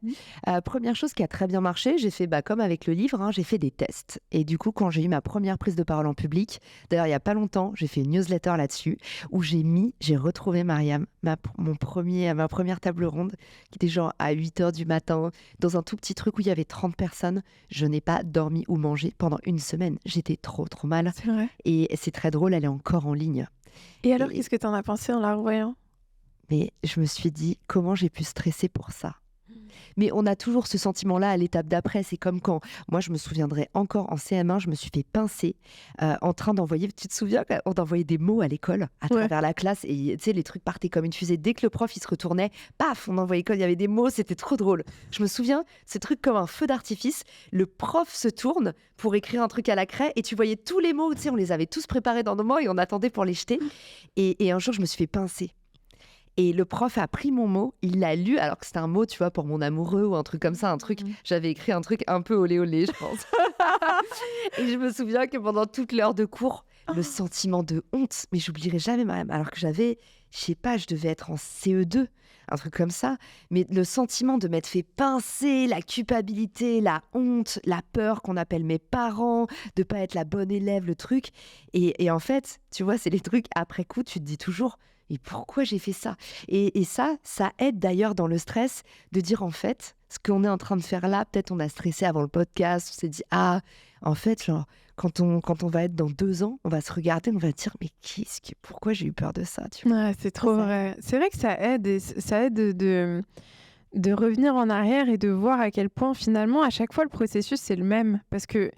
Première chose qui a très bien marché, j'ai fait comme avec le livre, hein, j'ai fait des tests. Et du coup, quand j'ai eu ma première prise de parole en public, d'ailleurs, il y a pas longtemps, j'ai fait une newsletter là-dessus où j'ai retrouvé Mariam, ma première table ronde, qui était genre à 8 h du matin, dans un tout petit truc où il y avait 30 personnes. Je n'ai pas dormi ou mangé pendant une semaine. J'étais trop mal. C'est vrai. Et c'est très drôle, elle est encore en ligne. Et alors, Et- qu'est-ce que tu en as pensé en la revoyant? Mais je me suis dit, comment j'ai pu stresser pour ça? Mais on a toujours ce sentiment-là à l'étape d'après. C'est comme quand, moi je me souviendrai encore en CM1, je me suis fait pincer en train d'envoyer, tu te souviens, on envoyait des mots à l'école, à travers la classe, et tu sais, les trucs partaient comme une fusée. Dès que le prof il se retournait, paf, on envoyait l'école, il y avait des mots, c'était trop drôle. Je me souviens, ce truc comme un feu d'artifice, le prof se tourne pour écrire un truc à la craie et tu voyais tous les mots, tu sais, on les avait tous préparés dans nos mains et on attendait pour les jeter. Et un jour, je me suis fait pincer. Et le prof a pris mon mot, il l'a lu, alors que c'était un mot, tu vois, pour mon amoureux ou un truc comme ça, j'avais écrit un truc un peu olé olé, je pense. Et je me souviens que pendant toute l'heure de cours, le sentiment de honte, mais j'oublierai jamais Mariam, alors que j'avais, je sais pas, je devais être en CE2, un truc comme ça, mais le sentiment de m'être fait pincer, la culpabilité, la honte, la peur qu'on appelle mes parents, de pas être la bonne élève, le truc. Et en fait, tu vois, c'est les trucs après coup, tu te dis toujours, et pourquoi j'ai fait ça ? Et ça aide d'ailleurs dans le stress de dire en fait, ce qu'on est en train de faire là, peut-être on a stressé avant le podcast, on s'est dit, en fait, genre, quand on va être dans 2 ans, on va se regarder, on va dire, mais pourquoi j'ai eu peur de ça, tu vois ? Ouais, c'est trop vrai. C'est vrai que ça aide, et ça aide de revenir en arrière et de voir à quel point finalement, à chaque fois, le processus, c'est le même. Parce que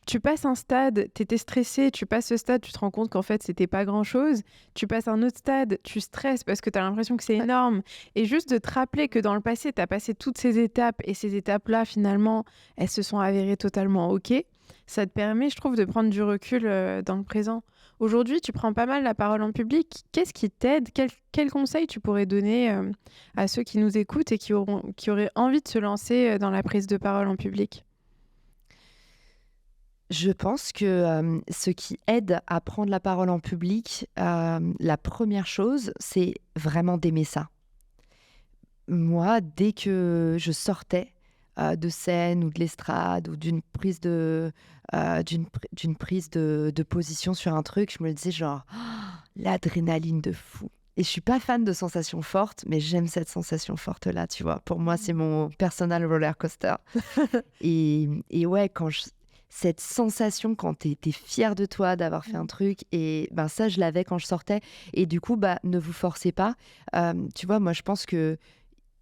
tu passes un stade, tu étais stressé, tu passes ce stade, tu te rends compte qu'en fait, c'était pas grand-chose. Tu passes un autre stade, tu stresses parce que tu as l'impression que c'est énorme. Et juste de te rappeler que dans le passé, tu as passé toutes ces étapes et ces étapes-là, finalement, elles se sont avérées totalement OK. Ça te permet, je trouve, de prendre du recul dans le présent. Aujourd'hui, tu prends pas mal la parole en public. Qu'est-ce qui t'aide ? Quel conseil tu pourrais donner à ceux qui nous écoutent et qui auraient envie de se lancer dans la prise de parole en public ? Je pense que ce qui aide à prendre la parole en public, la première chose, c'est vraiment d'aimer ça. Moi, dès que je sortais de scène ou de l'estrade ou d'une prise de position sur un truc, je me disais genre, l'adrénaline de fou. Et je suis pas fan de sensations fortes, mais j'aime cette sensation forte-là, tu vois. Pour moi, c'est mon personal roller coaster. Et ouais, cette sensation quand t'es fier de toi d'avoir fait un truc, et ben ça, je l'avais quand je sortais. Et du coup, ne vous forcez pas. Tu vois, moi, je pense que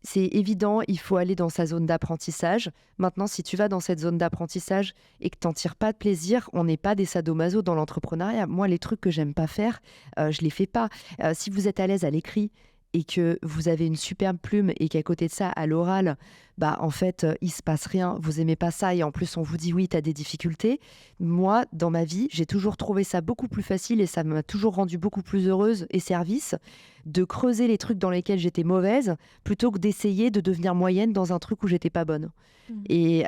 c'est évident, il faut aller dans sa zone d'apprentissage. Maintenant, si tu vas dans cette zone d'apprentissage et que t'en tires pas de plaisir, on n'est pas des sadomaso dans l'entrepreneuriat. Moi, les trucs que j'aime pas faire, je les fais pas. Si vous êtes à l'aise à l'écrit et que vous avez une superbe plume et qu'à côté de ça, à l'oral, en fait, il se passe rien, vous aimez pas ça et en plus on vous dit oui, tu as des difficultés. Moi, dans ma vie, j'ai toujours trouvé ça beaucoup plus facile et ça m'a toujours rendue beaucoup plus heureuse et service de creuser les trucs dans lesquels j'étais mauvaise plutôt que d'essayer de devenir moyenne dans un truc où j'étais pas bonne. Et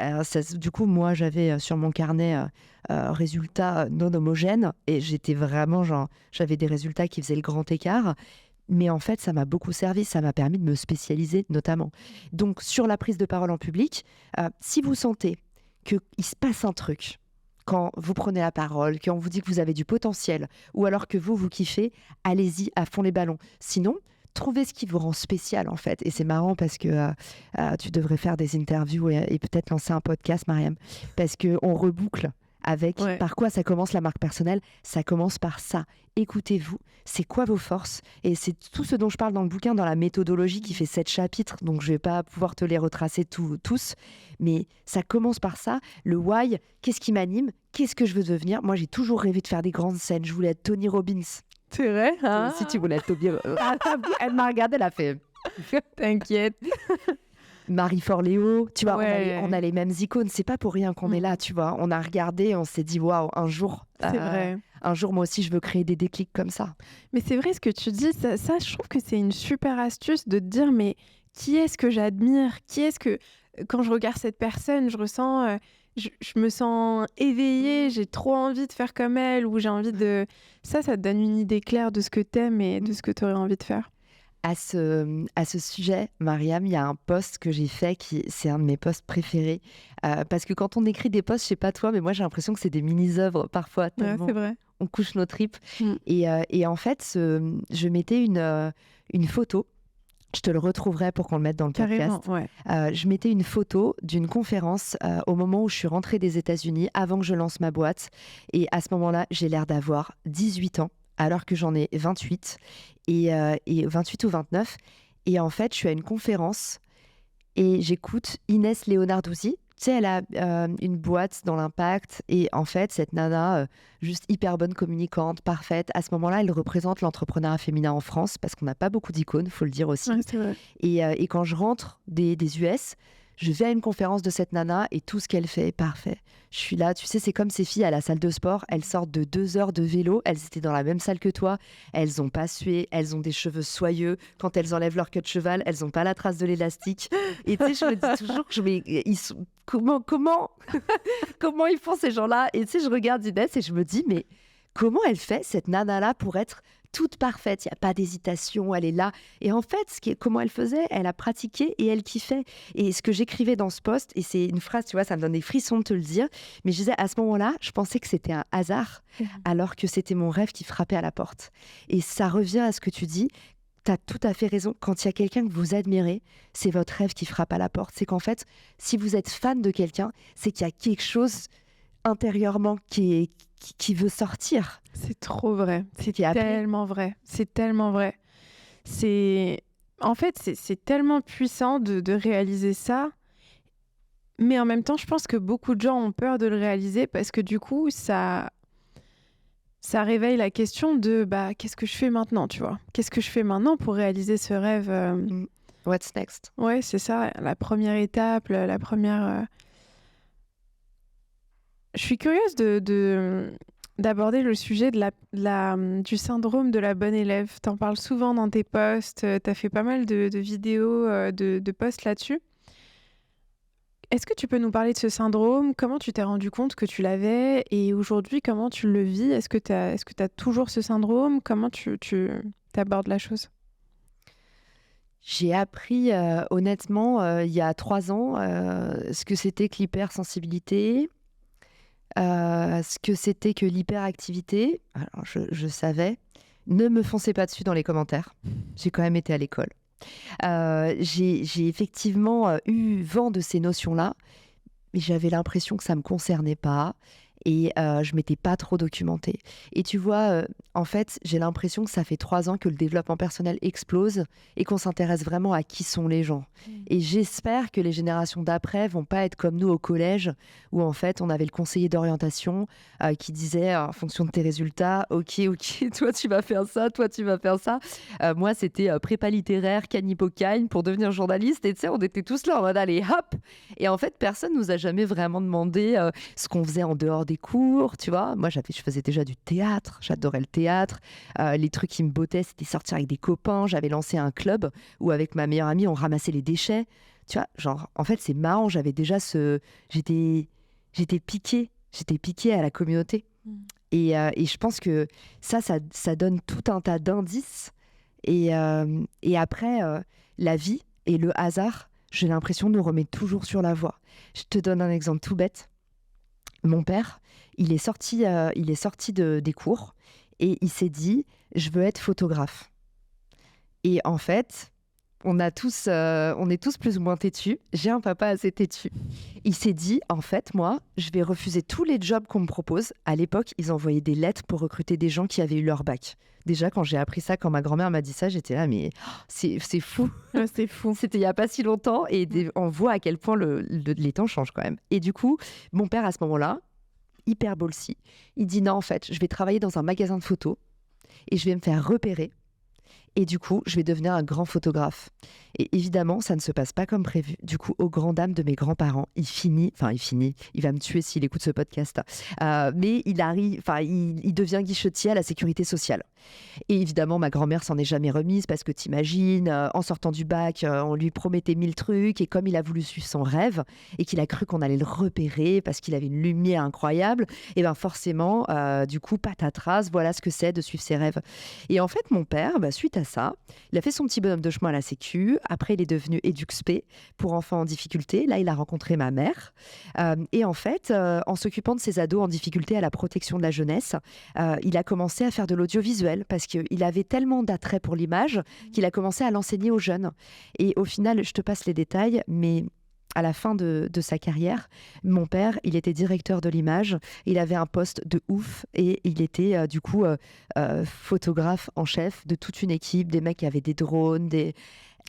du coup, moi, j'avais sur mon carnet résultats non homogènes et j'étais vraiment j'avais des résultats qui faisaient le grand écart. Mais en fait, ça m'a beaucoup servi, ça m'a permis de me spécialiser notamment. Donc, sur la prise de parole en public, si vous sentez qu'il se passe un truc quand vous prenez la parole, qu'on vous dit que vous avez du potentiel, ou alors que vous kiffez, allez-y à fond les ballons. Sinon, trouvez ce qui vous rend spécial, en fait. Et c'est marrant parce que tu devrais faire des interviews et peut-être lancer un podcast, Mariam, parce qu'on reboucle avec par quoi ça commence la marque personnelle. Ça commence par ça. Écoutez-vous, c'est quoi vos forces ? Et c'est tout ce dont je parle dans le bouquin, dans la méthodologie qui fait 7 chapitres, donc je vais pas pouvoir te les retracer tous, mais ça commence par ça. Le why, qu'est-ce qui m'anime ? Qu'est-ce que je veux devenir ? Moi, j'ai toujours rêvé de faire des grandes scènes. Je voulais être Tony Robbins. C'est vrai, hein ? Si tu voulais être Tony Robbins. Elle m'a regardée, elle a fait... T'inquiète. Marie Forleo, tu vois, on a les mêmes icônes. C'est pas pour rien qu'on est là, tu vois. On a regardé, on s'est dit, waouh, un jour, c'est vrai. Un jour, moi aussi, je veux créer des déclics comme ça. Mais c'est vrai ce que tu dis. Ça, je trouve que c'est une super astuce de te dire, mais qui est-ce que j'admire ? Qui est-ce que, quand je regarde cette personne, je ressens, je me sens éveillée, j'ai trop envie de faire comme elle, ou j'ai envie de... Ça te donne une idée claire de ce que t'aimes et de ce que tu aurais envie de faire. À ce sujet, Mariam, il y a un post que j'ai fait c'est un de mes posts préférés. Parce que quand on écrit des posts, je sais pas toi, mais moi j'ai l'impression que c'est des mini-œuvres parfois. Ouais, c'est vrai. On couche nos tripes. Et en fait, je mettais une photo. Je te le retrouverai pour qu'on le mette dans le podcast. Ouais. Je mettais une photo d'une conférence au moment où je suis rentrée des États-Unis, avant que je lance ma boîte. Et à ce moment-là, j'ai l'air d'avoir 18 ans. Alors que j'en ai 28 et 28 ou 29. Et en fait, je suis à une conférence et j'écoute Inès Leonarduzzi. Tu sais, elle a une boîte dans l'Impact et en fait, cette nana, juste hyper bonne communicante, parfaite, à ce moment-là, elle représente l'entrepreneuriat féminin en France parce qu'on n'a pas beaucoup d'icônes, faut le dire aussi. Ouais, c'est vrai. Et quand je rentre des US, je vais à une conférence de cette nana et tout ce qu'elle fait est parfait. Je suis là, tu sais, c'est comme ces filles à la salle de sport, elles sortent de 2 heures de vélo, elles étaient dans la même salle que toi, elles n'ont pas sué, elles ont des cheveux soyeux, quand elles enlèvent leur queue de cheval, elles n'ont pas la trace de l'élastique. Et tu sais, je me dis toujours, comment comment ils font ces gens-là? Et tu sais, je regarde Inès et je me dis, mais comment elle fait cette nana-là pour être toute parfaite, il n'y a pas d'hésitation, elle est là. Et en fait, comment elle faisait, elle a pratiqué et elle kiffait. Et ce que j'écrivais dans ce post, et c'est une phrase, tu vois, ça me donne des frissons de te le dire, mais je disais, à ce moment-là, je pensais que c'était un hasard, alors que c'était mon rêve qui frappait à la porte. Et ça revient à ce que tu dis, tu as tout à fait raison. Quand il y a quelqu'un que vous admirez, c'est votre rêve qui frappe à la porte. C'est qu'en fait, si vous êtes fan de quelqu'un, c'est qu'il y a quelque chose intérieurement qui veut sortir. C'est trop vrai. C'est Qui est appelé. tellement vrai. C'est tellement vrai. En fait, c'est tellement puissant de réaliser ça. Mais en même temps, je pense que beaucoup de gens ont peur de le réaliser parce que du coup, ça réveille la question de qu'est-ce que je fais maintenant, tu vois? Qu'est-ce que je fais maintenant pour réaliser ce rêve What's next? Ouais, c'est ça, la première étape, la première. Je suis curieuse d'aborder le sujet du syndrome de la bonne élève. T'en parles souvent dans tes posts, t'as fait pas mal de vidéos, de posts là-dessus. Est-ce que tu peux nous parler de ce syndrome? Comment tu t'es rendu compte que tu l'avais? Et aujourd'hui, comment tu le vis? Est-ce que t'as toujours ce syndrome? Comment tu abordes la chose? J'ai appris honnêtement il y a 3 ans ce que c'était que l'hypersensibilité, ce que c'était que l'hyperactivité. Alors je savais. Ne me foncez pas dessus dans les commentaires. J'ai quand même été à l'école. J'ai effectivement eu vent de ces notions-là, mais j'avais l'impression que ça ne me concernait pas et je m'étais pas trop documentée. Et tu vois, en fait, j'ai l'impression que ça fait 3 ans que le développement personnel explose et qu'on s'intéresse vraiment à qui sont les gens. Et j'espère que les générations d'après vont pas être comme nous au collège, où en fait, on avait le conseiller d'orientation qui disait, en fonction de tes résultats, ok, toi tu vas faire ça, toi tu vas faire ça. Moi, c'était prépa littéraire, Canipocagne pour devenir journaliste. Et tu sais, on était tous là en mode allez, hop. Et en fait, personne nous a jamais vraiment demandé ce qu'on faisait en dehors des cours, tu vois. Moi, je faisais déjà du théâtre, j'adorais le théâtre. Les trucs qui me bottaient, c'était sortir avec des copains. J'avais lancé un club où, avec ma meilleure amie, on ramassait les déchets. Tu vois, genre, en fait, c'est marrant, j'avais déjà J'étais piquée à la communauté. Et je pense que ça donne tout un tas d'indices. Et après, la vie et le hasard, j'ai l'impression, nous remet toujours sur la voie. Je te donne un exemple tout bête. Mon père, il est sorti des cours et il s'est dit « je veux être photographe ». Et en fait, on est tous plus ou moins têtus. J'ai un papa assez têtu. Il s'est dit « en fait, moi, je vais refuser tous les jobs qu'on me propose ». À l'époque, ils envoyaient des lettres pour recruter des gens qui avaient eu leur bac. Déjà, quand j'ai appris ça, quand ma grand-mère m'a dit ça, j'étais là, mais c'est fou. Ouais, c'est fou. C'était il n'y a pas si longtemps et on voit à quel point les temps changent quand même. Et du coup, mon père, à ce moment-là, hyper ballsy, il dit non, en fait, je vais travailler dans un magasin de photos et je vais me faire repérer. Et du coup, je vais devenir un grand photographe. Et évidemment, ça ne se passe pas comme prévu. Du coup, aux grandes dames de mes grands-parents, il va me tuer s'il écoute ce podcast. Mais il devient guichetier à la sécurité sociale. Et évidemment, ma grand-mère s'en est jamais remise parce que t'imagines, en sortant du bac, on lui promettait 1000 trucs. Et comme il a voulu suivre son rêve et qu'il a cru qu'on allait le repérer parce qu'il avait une lumière incroyable, et ben forcément, du coup, patatras, voilà ce que c'est de suivre ses rêves. Et en fait, mon père, suite à ça, il a fait son petit bonhomme de chemin à la Sécu. Après, il est devenu EduxP pour enfants en difficulté. Là, il a rencontré ma mère. Et en fait, en s'occupant de ces ados en difficulté à la protection de la jeunesse, il a commencé à faire de l'audiovisuel parce qu'il avait tellement d'attrait pour l'image qu'il a commencé à l'enseigner aux jeunes. Et au final, je te passe les détails, mais à la fin de sa carrière, mon père, il était directeur de l'image, il avait un poste de ouf et il était du coup photographe en chef de toute une équipe, des mecs qui avaient des drones,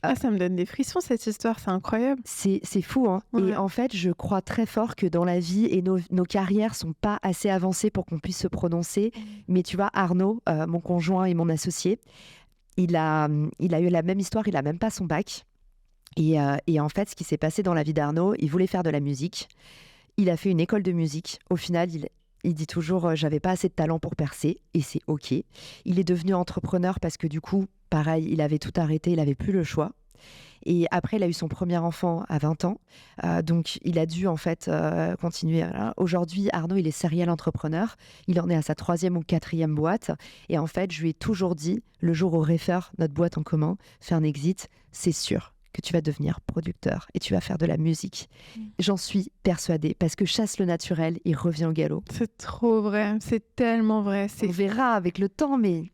Ah, ça me donne des frissons, cette histoire, c'est incroyable. c'est fou, hein. Ouais. Et en fait, je crois très fort que dans la vie, et nos carrières sont pas assez avancées pour qu'on puisse se prononcer. Mais tu vois, Arnaud, mon conjoint et mon associé, il a eu la même histoire, il a même pas son bac. Et en fait, ce qui s'est passé dans la vie d'Arnaud, il voulait faire de la musique. Il a fait une école de musique. Au final, il dit toujours, j'avais pas assez de talent pour percer, et c'est OK. Il est devenu entrepreneur parce que du coup, pareil, il avait tout arrêté, il avait plus le choix. Et après, il a eu son premier enfant à 20 ans. Donc, il a dû en fait continuer. Voilà. Aujourd'hui, Arnaud, il est serial entrepreneur. Il en est à sa 3e ou 4e boîte. Et en fait, je lui ai toujours dit, le jour où Refer, notre boîte en commun, fait un exit, c'est sûr que tu vas devenir producteur et tu vas faire de la musique. J'en suis persuadée parce que chasse le naturel, il revient au galop. C'est trop vrai, c'est tellement vrai. On verra avec le temps, mais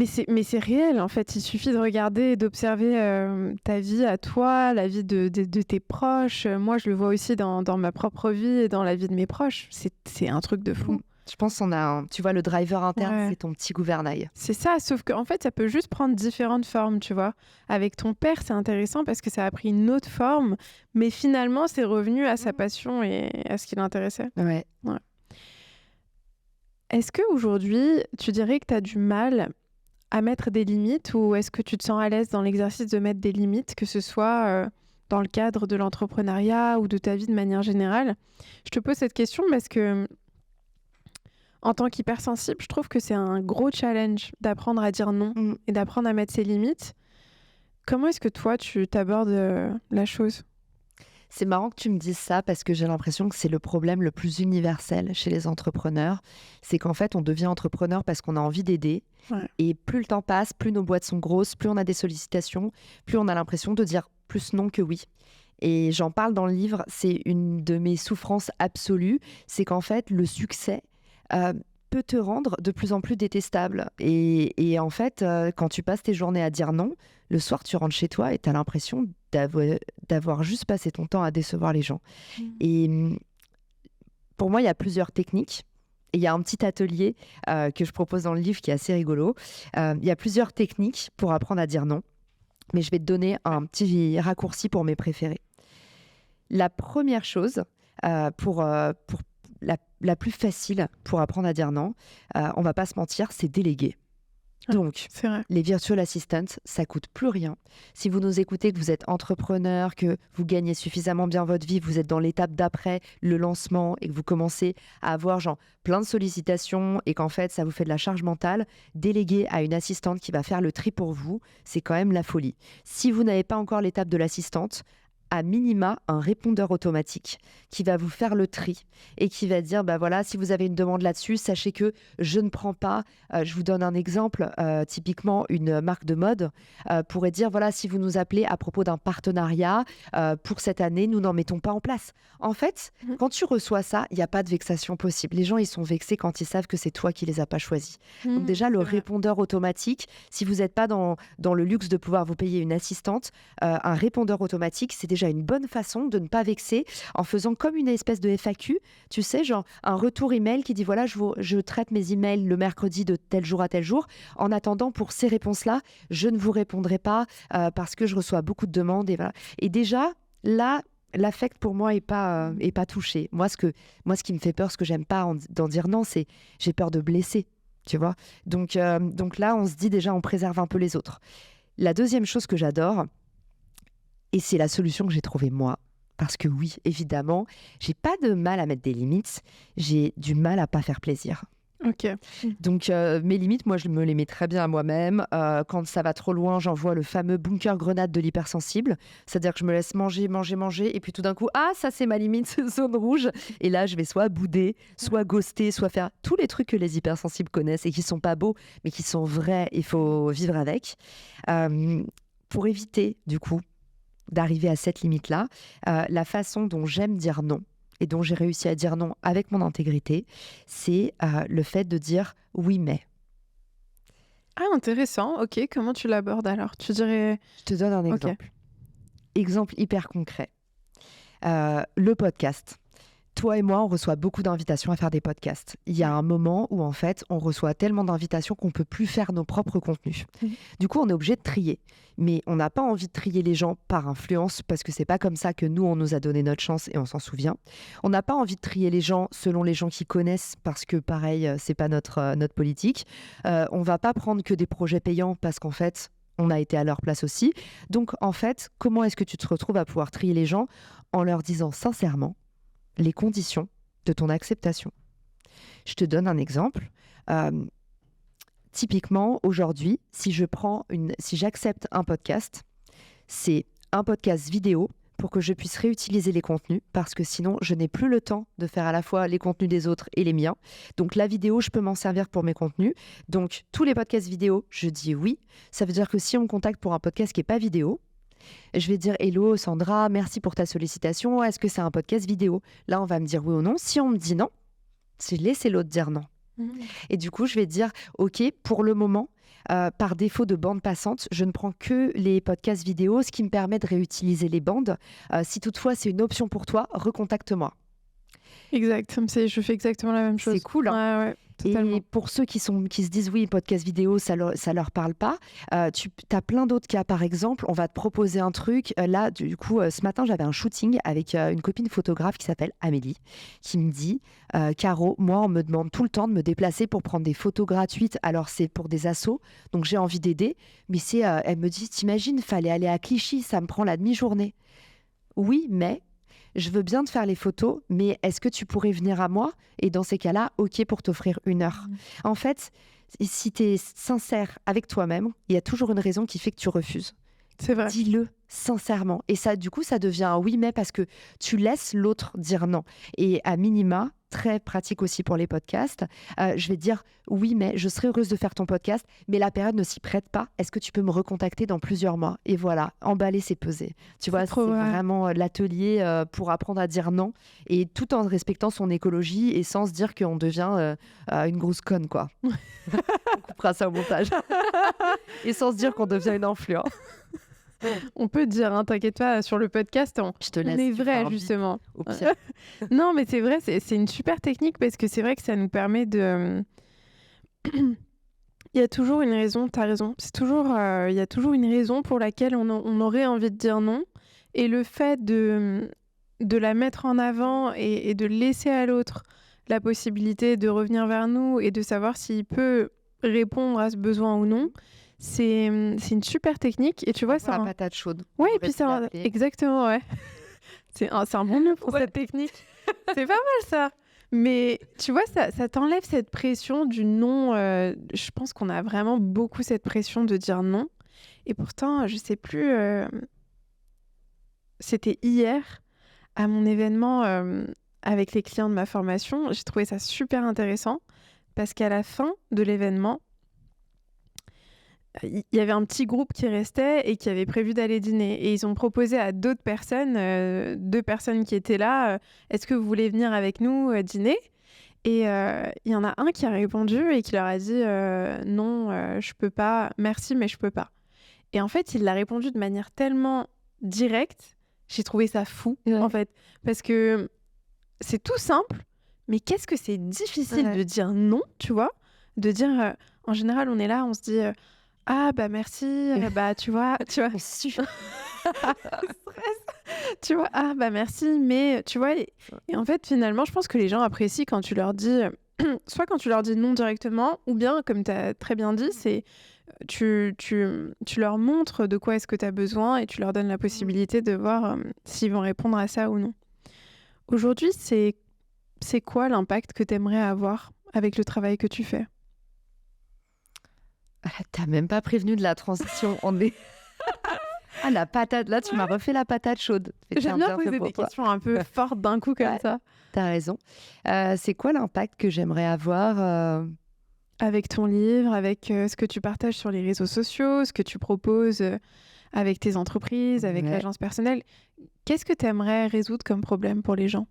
c'est réel, en fait. Il suffit de regarder et d'observer ta vie à toi, la vie de tes proches. Moi, je le vois aussi dans ma propre vie et dans la vie de mes proches. C'est un truc de fou. je pense qu'on a, tu vois, le driver interne, Ouais. c'est ton petit gouvernail. C'est ça, sauf qu'en fait, ça peut juste prendre différentes formes, tu vois. Avec ton père, c'est intéressant parce que ça a pris une autre forme, mais finalement, c'est revenu à sa passion et à ce qui l'intéressait. Ouais. Est-ce qu'aujourd'hui, tu dirais que tu as du mal à mettre des limites ou est-ce que tu te sens à l'aise dans l'exercice de mettre des limites, que ce soit dans le cadre de l'entrepreneuriat ou de ta vie de manière générale? Je te pose cette question parce que, en tant qu'hypersensible, je trouve que c'est un gros challenge d'apprendre à dire non et d'apprendre à mettre ses limites. Comment est-ce que toi, tu t'abordes la chose? C'est marrant que tu me dises ça parce que j'ai l'impression que c'est le problème le plus universel chez les entrepreneurs. C'est qu'en fait, on devient entrepreneur parce qu'on a envie d'aider. Ouais. Et plus le temps passe, plus nos boîtes sont grosses, plus on a des sollicitations, plus on a l'impression de dire plus non que oui. Et j'en parle dans le livre, c'est une de mes souffrances absolues. C'est qu'en fait, le succès peut te rendre de plus en plus détestable. Et en fait, quand tu passes tes journées à dire non, le soir, tu rentres chez toi et tu as l'impression d'avoir juste passé ton temps à décevoir les gens. Et pour moi, il y a plusieurs techniques. Et il y a un petit atelier que je propose dans le livre qui est assez rigolo. Il y a plusieurs techniques pour apprendre à dire non. Mais je vais te donner un petit raccourci pour mes préférés. La première chose, pour la plus facile pour apprendre à dire non, on va pas se mentir, c'est déléguer. Donc, C'est vrai. les virtual assistants, ça coûte plus rien. Si vous nous écoutez, que vous êtes entrepreneur, que vous gagnez suffisamment bien votre vie, vous êtes dans l'étape d'après le lancement et que vous commencez à avoir genre plein de sollicitations et qu'en fait ça vous fait de la charge mentale, déléguer à une assistante qui va faire le tri pour vous, c'est quand même la folie. Si vous n'avez pas encore l'étape de l'assistante, à minima un répondeur automatique qui va vous faire le tri et qui va dire, bah voilà, si vous avez une demande là-dessus, sachez que je ne prends pas. Je vous donne un exemple, typiquement une marque de mode pourrait dire, voilà, si vous nous appelez à propos d'un partenariat pour cette année, nous n'en mettons pas en place. En fait, quand tu reçois ça, il n'y a pas de vexation possible. Les gens, ils sont vexés quand ils savent que c'est toi qui les as pas choisis. Donc déjà, le répondeur automatique, si vous n'êtes pas dans le luxe de pouvoir vous payer une assistante, un répondeur automatique, c'est déjà une bonne façon de ne pas vexer en faisant comme une espèce de FAQ, tu sais, genre un retour email qui dit voilà, je traite mes emails le mercredi de tel jour à tel jour. En attendant, pour ces réponses-là, je ne vous répondrai pas parce que je reçois beaucoup de demandes. Et, voilà. Et déjà, là, l'affect pour moi est pas touché. Moi, ce qui me fait peur, ce que j'aime pas d'en dire non, c'est j'ai peur de blesser, tu vois. Donc là, on se dit déjà, on préserve un peu les autres. La deuxième chose que j'adore, et c'est la solution que j'ai trouvée moi, parce que oui, évidemment, j'ai pas de mal à mettre des limites, j'ai du mal à pas faire plaisir. Ok. Donc mes limites, moi je me les mets très bien à moi-même. Quand ça va trop loin, j'envoie le fameux bunker grenade de l'hypersensible. C'est-à-dire que je me laisse manger, et puis tout d'un coup, ah ça c'est ma limite, zone rouge. Et là je vais soit bouder, soit ghoster, soit faire tous les trucs que les hypersensibles connaissent et qui sont pas beaux, mais qui sont vrais, il faut vivre avec. Pour éviter du coup d'arriver à cette limite-là, la façon dont j'aime dire non et dont j'ai réussi à dire non avec mon intégrité, c'est le fait de dire oui mais. Ah, intéressant. Ok, comment tu l'abordes alors? Tu dirais... Je te donne un exemple. Ok. Exemple hyper concret. Le podcast. Toi et moi, on reçoit beaucoup d'invitations à faire des podcasts. Il y a un moment où, en fait, on reçoit tellement d'invitations qu'on ne peut plus faire nos propres contenus. Du coup, on est obligé de trier. Mais on n'a pas envie de trier les gens par influence, parce que c'est pas comme ça que nous, on nous a donné notre chance et on s'en souvient. On n'a pas envie de trier les gens selon les gens qui connaissent, parce que, pareil, c'est pas notre politique. On va pas prendre que des projets payants, parce qu'en fait, on a été à leur place aussi. Donc, en fait, comment est-ce que tu te retrouves à pouvoir trier les gens en leur disant sincèrement les conditions de ton acceptation? Je te donne un exemple. Typiquement, aujourd'hui, si j'accepte un podcast, c'est un podcast vidéo pour que je puisse réutiliser les contenus, parce que sinon, je n'ai plus le temps de faire à la fois les contenus des autres et les miens. Donc, la vidéo, je peux m'en servir pour mes contenus. Donc, tous les podcasts vidéo, je dis oui. Ça veut dire que si on me contacte pour un podcast qui n'est pas vidéo, je vais dire hello Sandra, merci pour ta sollicitation. Est-ce que c'est un podcast vidéo? Là, on va me dire oui ou non. Si on me dit non, c'est laisser l'autre dire non. Et du coup, je vais dire ok, pour le moment, par défaut de bande passante, je ne prends que les podcasts vidéo, ce qui me permet de réutiliser les bandes. Si toutefois c'est une option pour toi, recontacte-moi. Exact, je fais exactement la même chose. C'est cool, hein. Ouais, totalement. Et pour ceux qui se disent oui, podcast vidéo, ça leur parle pas, tu as plein d'autres cas. Par exemple, on va te proposer un truc. Là, du coup, ce matin, j'avais un shooting avec une copine photographe qui s'appelle Amélie, qui me dit Caro, moi, on me demande tout le temps de me déplacer pour prendre des photos gratuites. Alors, c'est pour des assos, donc j'ai envie d'aider. Mais elle me dit, t'imagines, fallait aller à Clichy, ça me prend la demi-journée. Oui, mais je veux bien te faire les photos, mais est-ce que tu pourrais venir à moi? Et dans ces cas-là, ok pour t'offrir 1 heure. En fait, si tu es sincère avec toi-même, il y a toujours une raison qui fait que tu refuses. C'est vrai. Dis-le sincèrement. Et ça, du coup, ça devient un oui, mais parce que tu laisses l'autre dire non. Et à minima, très pratique aussi pour les podcasts, je vais dire oui, mais je serais heureuse de faire ton podcast, mais la période ne s'y prête pas. Est-ce que tu peux me recontacter dans plusieurs mois? Et voilà, emballer, c'est peser. Tu vois, c'est vraiment l'atelier pour apprendre à dire non, et tout en respectant son écologie et sans se dire qu'on devient une grosse conne, quoi. On coupera ça au montage. Et sans se dire qu'on devient une influence. On peut dire, hein, t'inquiète pas, sur le podcast, on est vrai, justement. Au pire. Non, mais c'est vrai, c'est une super technique, parce que c'est vrai que ça nous permet de... Il y a toujours une raison, t'as raison. Il y a toujours une raison pour laquelle on aurait envie de dire non. Et le fait de la mettre en avant et de laisser à l'autre la possibilité de revenir vers nous et de savoir s'il peut répondre à ce besoin ou non, c'est une super technique. Et tu vois, ça... La patate chaude. Oui, et puis ça... Exactement, ouais. C'est un bon nom pour cette technique. C'est pas mal, ça. Mais tu vois, ça t'enlève cette pression du non. Je pense qu'on a vraiment beaucoup cette pression de dire non. Et pourtant, je sais plus... C'était hier, à mon événement avec les clients de ma formation. J'ai trouvé ça super intéressant, parce qu'à la fin de l'événement, il y avait un petit groupe qui restait et qui avait prévu d'aller dîner. Et ils ont proposé à d'autres personnes, 2 personnes qui étaient là, est-ce que vous voulez venir avec nous dîner? Et il y en a un qui a répondu et qui leur a dit non, je peux pas, merci, mais je peux pas. Et en fait, il l'a répondu de manière tellement directe, j'ai trouvé ça fou, en fait. Parce que c'est tout simple, mais qu'est-ce que c'est difficile de dire non, tu vois? De dire, en général, on est là, on se dit... ah bah merci, bah tu vois, stress, tu vois, ah bah merci, mais tu vois, et en fait finalement je pense que les gens apprécient quand tu leur dis, soit quand tu leur dis non directement, ou bien comme tu as très bien dit, c'est tu leur montres de quoi est-ce que tu as besoin et tu leur donnes la possibilité de voir s'ils vont répondre à ça ou non. Aujourd'hui, c'est quoi l'impact que tu aimerais avoir avec le travail que tu fais? T'as même pas prévenu de la transition. On est... Ah, la patate. Là, tu m'as refait la patate chaude. J'aime bien poser des questions un peu fortes d'un coup comme ça. T'as raison. C'est quoi l'impact que j'aimerais avoir avec ton livre, avec ce que tu partages sur les réseaux sociaux, ce que tu proposes avec tes entreprises, avec l'agence personnelle? Qu'est-ce que tu aimerais résoudre comme problème pour les gens?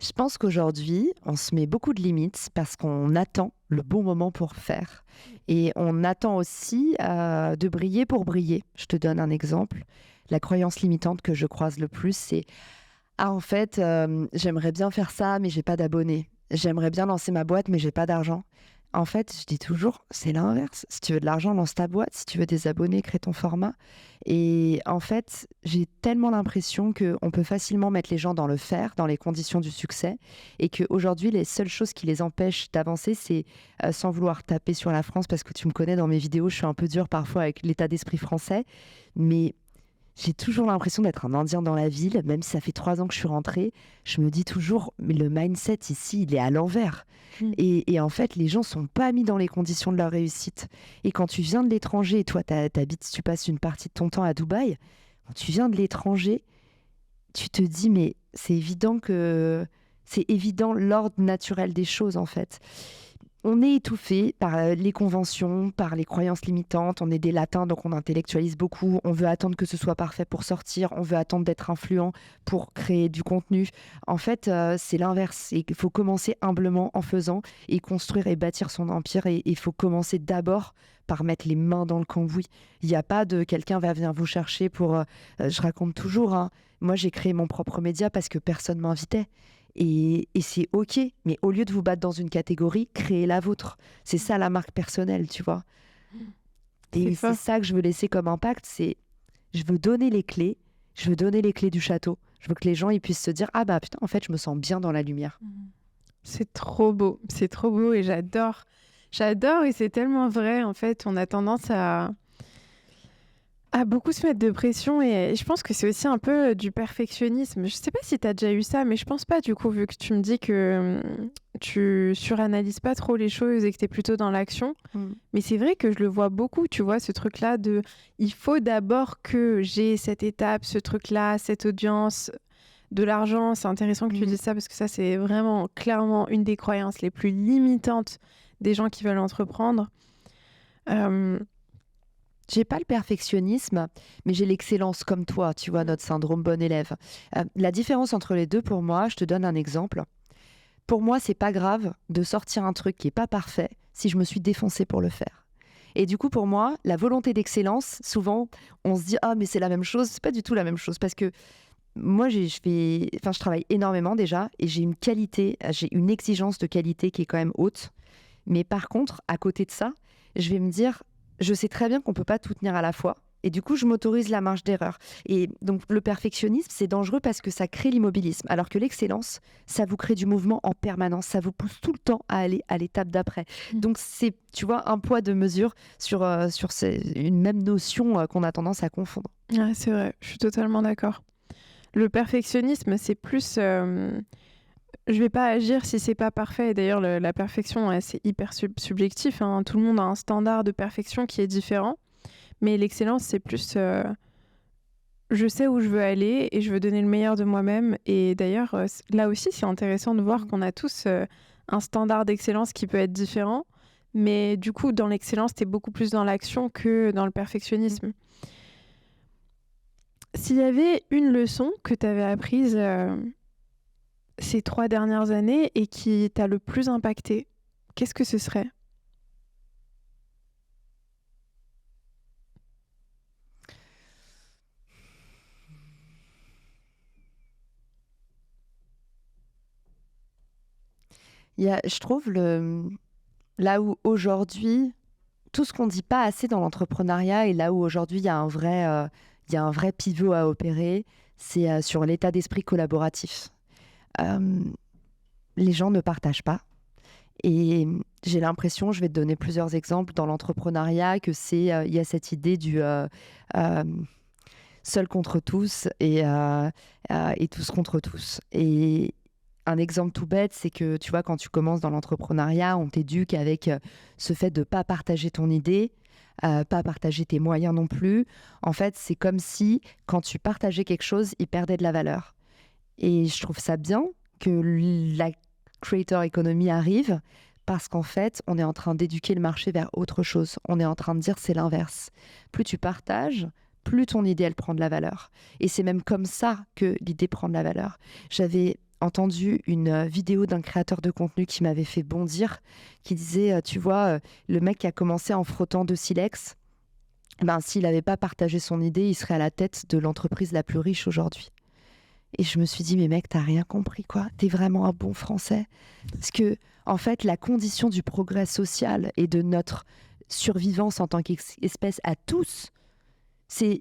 Je pense qu'aujourd'hui, on se met beaucoup de limites parce qu'on attend le bon moment pour faire. Et on attend aussi de briller pour briller. Je te donne un exemple. La croyance limitante que je croise le plus, c'est ah, en fait, j'aimerais bien faire ça, mais j'ai pas d'abonnés. J'aimerais bien lancer ma boîte, mais j'ai pas d'argent. En fait, je dis toujours, c'est l'inverse. Si tu veux de l'argent, lance ta boîte. Si tu veux des abonnés, crée ton format. Et en fait, j'ai tellement l'impression qu'on peut facilement mettre les gens dans le faire, dans les conditions du succès, et qu'aujourd'hui, les seules choses qui les empêchent d'avancer, c'est sans vouloir taper sur la France, parce que tu me connais dans mes vidéos, je suis un peu dure parfois avec l'état d'esprit français, mais j'ai toujours l'impression d'être un Indien dans la ville, même si ça fait 3 ans que je suis rentrée. Je me dis toujours, mais le mindset ici, il est à l'envers. Mm. Et en fait, les gens sont pas mis dans les conditions de leur réussite. Et quand tu viens de l'étranger, et toi, tu passes une partie de ton temps à Dubaï, quand tu viens de l'étranger, tu te dis, mais c'est évident l'ordre naturel des choses, en fait. On est étouffé par les conventions, par les croyances limitantes. On est des latins, donc on intellectualise beaucoup. On veut attendre que ce soit parfait pour sortir. On veut attendre d'être influent pour créer du contenu. En fait, c'est l'inverse. Il faut commencer humblement en faisant et construire et bâtir son empire. Et il faut commencer d'abord par mettre les mains dans le cambouis. Il n'y a pas de quelqu'un va venir vous chercher pour... je raconte toujours, hein. Moi, j'ai créé mon propre média parce que personne ne m'invitait. Et c'est OK, mais au lieu de vous battre dans une catégorie, créez la vôtre. C'est ça la marque personnelle, tu vois. Et c'est ça que je veux laisser comme impact, c'est je veux donner les clés, je veux donner les clés du château. Je veux que les gens ils puissent se dire ah bah putain en fait je me sens bien dans la lumière. C'est trop beau et j'adore. J'adore et c'est tellement vrai en fait. On a tendance à beaucoup se mettre de pression et je pense que c'est aussi un peu du perfectionnisme. Je sais pas si tu as déjà eu ça, mais je pense pas du coup, vu que tu me dis que tu suranalyses pas trop les choses et que tu es plutôt dans l'action. Mais c'est vrai que je le vois beaucoup, tu vois, ce truc-là de il faut d'abord que j'ai cette étape, ce truc-là, cette audience, de l'argent. C'est intéressant que tu dises ça parce que ça, c'est vraiment clairement une des croyances les plus limitantes des gens qui veulent entreprendre. J'ai pas le perfectionnisme, mais j'ai l'excellence comme toi, tu vois, notre syndrome bon élève. La différence entre les deux, pour moi, je te donne un exemple. Pour moi, c'est pas grave de sortir un truc qui est pas parfait si je me suis défoncée pour le faire. Et du coup, pour moi, la volonté d'excellence, souvent, on se dit « Ah, mais c'est la même chose ». C'est pas du tout la même chose parce que moi, je travaille énormément déjà et j'ai une qualité, j'ai une exigence de qualité qui est quand même haute. Mais par contre, à côté de ça, je vais me dire je sais très bien qu'on ne peut pas tout tenir à la fois. Et du coup, je m'autorise la marge d'erreur. Et donc, le perfectionnisme, c'est dangereux parce que ça crée l'immobilisme. Alors que l'excellence, ça vous crée du mouvement en permanence. Ça vous pousse tout le temps à aller à l'étape d'après. Donc, c'est, tu vois, un poids de mesure sur une même notion qu'on a tendance à confondre. Ouais, c'est vrai, je suis totalement d'accord. Le perfectionnisme, c'est plus... je vais pas agir si c'est pas parfait. Et d'ailleurs, la perfection, ouais, c'est hyper subjectif, hein. Tout le monde a un standard de perfection qui est différent. Mais l'excellence, c'est plus... je sais où je veux aller et je veux donner le meilleur de moi-même. Et d'ailleurs, là aussi, c'est intéressant de voir qu'on a tous un standard d'excellence qui peut être différent. Mais du coup, dans l'excellence, tu es beaucoup plus dans l'action que dans le perfectionnisme. S'il y avait une leçon que tu avais apprise ces 3 dernières années et qui t'a le plus impacté, qu'est-ce que ce serait ? Je trouve là où aujourd'hui, tout ce qu'on ne dit pas assez dans l'entrepreneuriat et là où aujourd'hui il y a un vrai pivot à opérer, c'est sur l'état d'esprit collaboratif. Les gens ne partagent pas. Et j'ai l'impression, je vais te donner plusieurs exemples dans l'entrepreneuriat, que il y a cette idée du seul contre tous et tous contre tous. Et un exemple tout bête, c'est que tu vois, quand tu commences dans l'entrepreneuriat, on t'éduque avec ce fait de ne pas partager ton idée, pas partager tes moyens non plus. En fait, c'est comme si quand tu partageais quelque chose, il perdait de la valeur. Et je trouve ça bien que la creator economy arrive parce qu'en fait, on est en train d'éduquer le marché vers autre chose. On est en train de dire c'est l'inverse. Plus tu partages, plus ton idée, elle prend de la valeur. Et c'est même comme ça que l'idée prend de la valeur. J'avais entendu une vidéo d'un créateur de contenu qui m'avait fait bondir, qui disait, tu vois, le mec qui a commencé en frottant de silex, ben, s'il n'avait pas partagé son idée, il serait à la tête de l'entreprise la plus riche aujourd'hui. Et je me suis dit, mais mec, t'as rien compris, quoi. T'es vraiment un bon Français. Parce que, en fait, la condition du progrès social et de notre survivance en tant qu'espèce à tous, c'est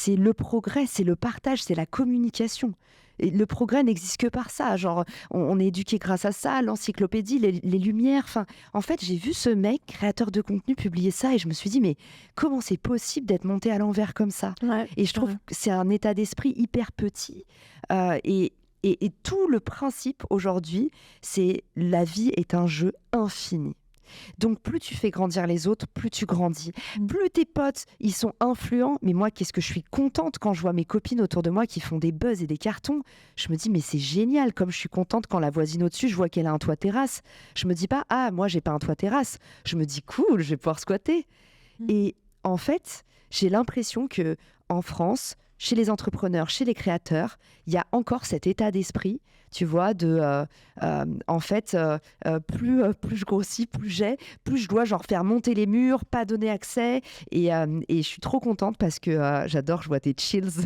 le progrès, c'est le partage, c'est la communication. Et le progrès n'existe que par ça. Genre, on est éduqué grâce à ça, l'encyclopédie, les lumières. Enfin, en fait, j'ai vu ce mec, créateur de contenu, publier ça et je me suis dit, mais comment c'est possible d'être monté à l'envers comme ça ? Ouais, Et je trouve que c'est un état d'esprit hyper petit. Et tout le principe aujourd'hui, c'est la vie est un jeu infini. Donc, plus tu fais grandir les autres, plus tu grandis. Plus tes potes, ils sont influents. Mais moi, qu'est-ce que je suis contente quand je vois mes copines autour de moi qui font des buzz et des cartons. Je me dis, mais c'est génial. Comme je suis contente quand la voisine au-dessus, je vois qu'elle a un toit terrasse. Je me dis pas, ah, moi, j'ai pas un toit terrasse. Je me dis, cool, je vais pouvoir squatter. Et en fait, j'ai l'impression que en France, chez les entrepreneurs, chez les créateurs, il y a encore cet état d'esprit, tu vois, en fait, plus je grossis, plus je dois genre faire monter les murs, pas donner accès. Et je suis trop contente parce que j'adore, je vois tes chills.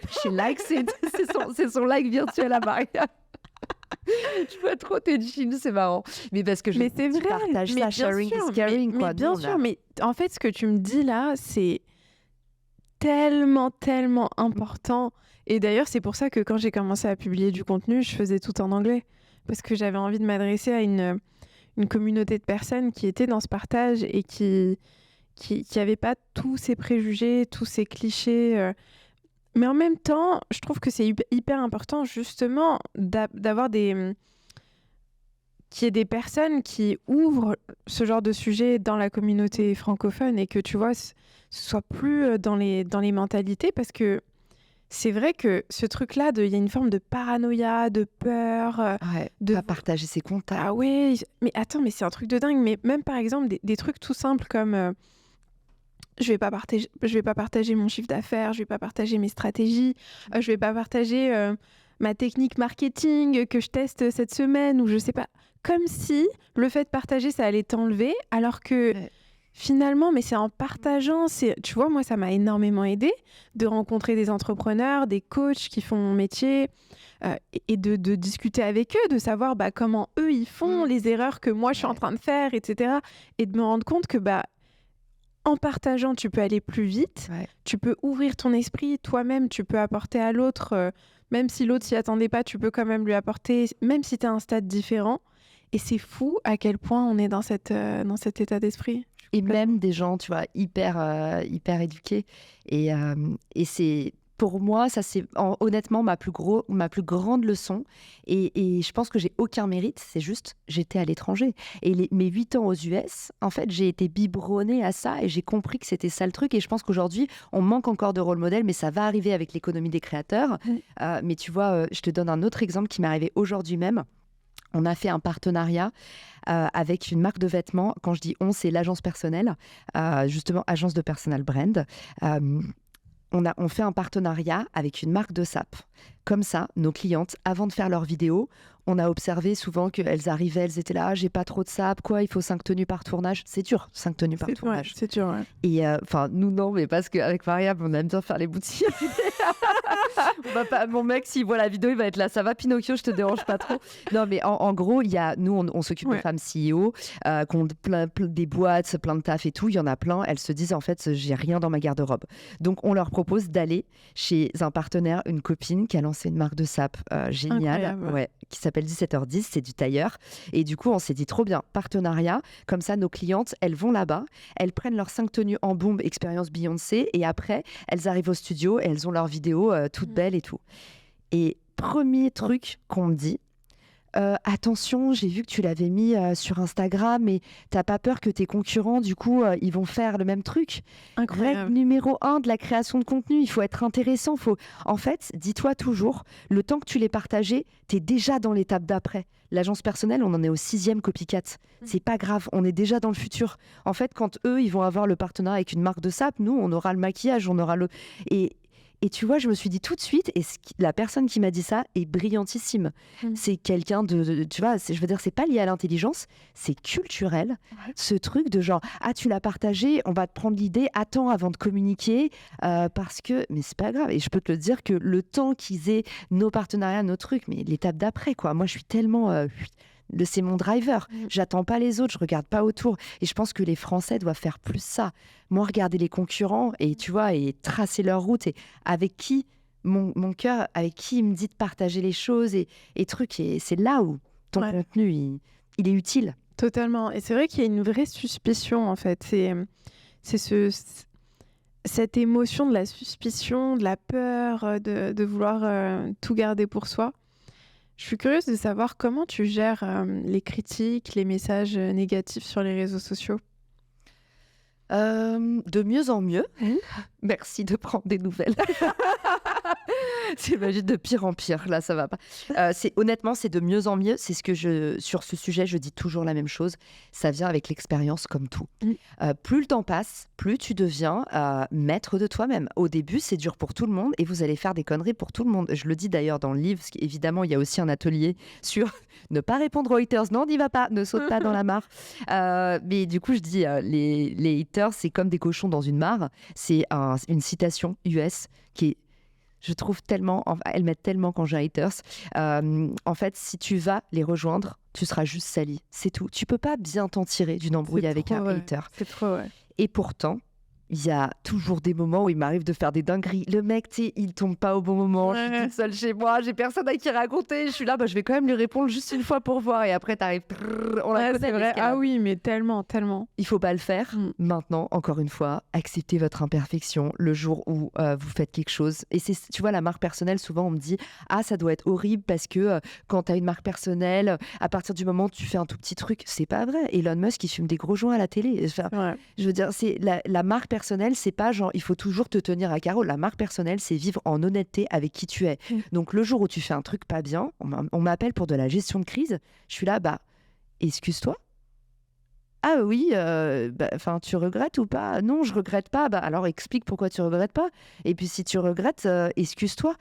She likes it. C'est son like virtuel à Maria. Je vois trop tes chills, c'est marrant. Mais parce que mais c'est vrai, partage ça, sharing is caring. Mais bien sûr, mais en fait, ce que tu me dis là, c'est tellement, tellement important. Et d'ailleurs, c'est pour ça que quand j'ai commencé à publier du contenu, je faisais tout en anglais. Parce que j'avais envie de m'adresser à une communauté de personnes qui étaient dans ce partage et qui n'avaient pas tous ces préjugés, tous ces clichés. Mais en même temps, je trouve que c'est hyper important, justement, d'avoir qu'il y ait des personnes qui ouvrent ce genre de sujet dans la communauté francophone et que, tu vois, ce soit plus dans les mentalités, parce que c'est vrai que ce truc-là, il y a une forme de paranoïa, de peur. De pas partager ses contacts. Ah ouais, mais attends, mais c'est un truc de dingue. Mais même par exemple, des trucs tout simples comme je vais pas partager mon chiffre d'affaires, je vais pas partager mes stratégies, je vais pas partager ma technique marketing que je teste cette semaine, ou je sais pas. Comme si le fait de partager, ça allait t'enlever, alors que... Finalement, mais c'est en partageant, tu vois, moi, ça m'a énormément aidé de rencontrer des entrepreneurs, des coachs qui font mon métier et de discuter avec eux, de savoir comment eux, ils font, les erreurs que moi, je suis en train de faire, etc. Et de me rendre compte que en partageant, tu peux aller plus vite, tu peux ouvrir ton esprit, toi-même, tu peux apporter à l'autre, même si l'autre s'y attendait pas, tu peux quand même lui apporter, même si tu es à un stade différent. Et c'est fou à quel point on est dans cet état d'esprit. Et même des gens, tu vois, hyper éduqués. Et c'est, pour moi, ça c'est honnêtement ma plus grande leçon. Et je pense que j'ai aucun mérite, c'est juste, j'étais à l'étranger. Et mes 8 ans aux US, en fait, j'ai été biberonnée à ça et j'ai compris que c'était ça le truc. Et je pense qu'aujourd'hui, on manque encore de rôle modèle, mais ça va arriver avec l'économie des créateurs. Mais tu vois, je te donne un autre exemple qui m'est arrivé aujourd'hui même. On a fait un partenariat avec une marque de vêtements. Quand je dis on, c'est l'agence personnelle, justement agence de personal brand. On fait un partenariat avec une marque de sap. Comme ça, nos clientes, avant de faire leurs vidéos, on a observé souvent qu'elles arrivaient, elles étaient là, j'ai pas trop de sap, quoi, il faut 5 tenues par tournage. C'est dur, 5 tenues par tournage. C'est dur, ouais. Et enfin, nous, non, mais parce qu'avec Maria, on aime bien faire les boutiques. Mon mec, s'il voit la vidéo, il va être là, ça va Pinocchio, je te dérange pas trop. Non, mais en gros, nous, on s'occupe de femmes CEO, qui ont des boîtes, plein de taf et tout. Il y en a plein. Elles se disent, en fait, j'ai rien dans ma garde-robe. Donc, on leur propose d'aller chez un partenaire, une copine qui a lancé une marque de sap géniale, qui s'appelle 17h10, c'est du tailleur. Et du coup, on s'est dit, trop bien, partenariat. Comme ça, nos clientes, elles vont là-bas, elles prennent leurs 5 tenues en bombe, expérience Beyoncé, et après, elles arrivent au studio et elles ont leurs vidéos toutes belles et tout. Et premier truc qu'on me dit, attention, j'ai vu que tu l'avais mis sur Instagram, mais t'as pas peur que tes concurrents, du coup, ils vont faire le même truc? Incroyable. Règle numéro 1 de la création de contenu, il faut être intéressant. En fait, dis-toi toujours, le temps que tu l'aies partagé, t'es déjà dans l'étape d'après. L'agence personnelle, on en est au 6e copycat. C'est pas grave, on est déjà dans le futur. En fait, quand eux, ils vont avoir le partenariat avec une marque de sap, nous, on aura le maquillage, on aura le... Et tu vois, je me suis dit tout de suite, et la personne qui m'a dit ça est brillantissime. C'est quelqu'un tu vois, je veux dire, c'est pas lié à l'intelligence, c'est culturel. Ouais. Ce truc de genre, ah, tu l'as partagé, on va te prendre l'idée, attends avant de communiquer, parce que, mais c'est pas grave. Et je peux te le dire que le temps qu'ils aient nos partenariats, nos trucs, mais l'étape d'après, quoi. Moi, je suis tellement. C'est mon driver. J'attends pas les autres, je regarde pas autour. Et je pense que les Français doivent faire plus ça. Moi, regarder les concurrents et tu vois, et tracer leur route. Et avec qui mon cœur, avec qui il me dit de partager les choses et trucs. Et c'est là où ton contenu, il est utile. Totalement. Et c'est vrai qu'il y a une vraie suspicion, en fait. C'est cette émotion de la suspicion, de la peur, de vouloir tout garder pour soi. Je suis curieuse de savoir comment tu gères les critiques, les messages négatifs sur les réseaux sociaux. De mieux en mieux. Merci de prendre des nouvelles. C'est juste de pire en pire. Là, ça va pas. Honnêtement, c'est de mieux en mieux. C'est ce que sur ce sujet, je dis toujours la même chose. Ça vient avec l'expérience, comme tout. Plus le temps passe, plus tu deviens maître de toi-même. Au début, c'est dur pour tout le monde et vous allez faire des conneries pour tout le monde. Je le dis d'ailleurs dans le livre, parce qu'évidemment, il y a aussi un atelier sur ne pas répondre aux haters. Non, n'y va pas, ne saute pas dans la mare. Mais du coup, je dis, les haters, c'est comme des cochons dans une mare. C'est une citation US qui est, je trouve tellement, elle m'aide tellement quand j'ai haters. En fait, si tu vas les rejoindre, tu seras juste sali. C'est tout. Tu peux pas bien t'en tirer d'une embrouille avec un hater. C'est trop, ouais. Et pourtant, il y a toujours des moments où il m'arrive de faire des dingueries. Le mec, tu sais, il tombe pas au bon moment. Je suis toute seule chez moi, j'ai personne à qui raconter. Je suis là, je vais quand même lui répondre juste une fois pour voir. Et après, t'arrives, on la connaît, c'est vrai. Ah oui, mais tellement, tellement. Il faut pas le faire. Maintenant, encore une fois, acceptez votre imperfection le jour où vous faites quelque chose. Et tu vois, la marque personnelle, souvent on me dit, ah, ça doit être horrible parce que quand tu as une marque personnelle, à partir du moment où tu fais un tout petit truc, c'est pas vrai. Elon Musk, il fume des gros joints à la télé. Enfin, je veux dire, c'est la marque personnelle, c'est pas genre, il faut toujours te tenir à carreau. La marque personnelle, c'est vivre en honnêteté avec qui tu es. Donc, le jour où tu fais un truc pas bien, on m'appelle pour de la gestion de crise. Je suis là, excuse-toi. Ah oui, tu regrettes ou pas? Non, je regrette pas. Alors explique pourquoi tu regrettes pas. Et puis si tu regrettes, excuse-toi.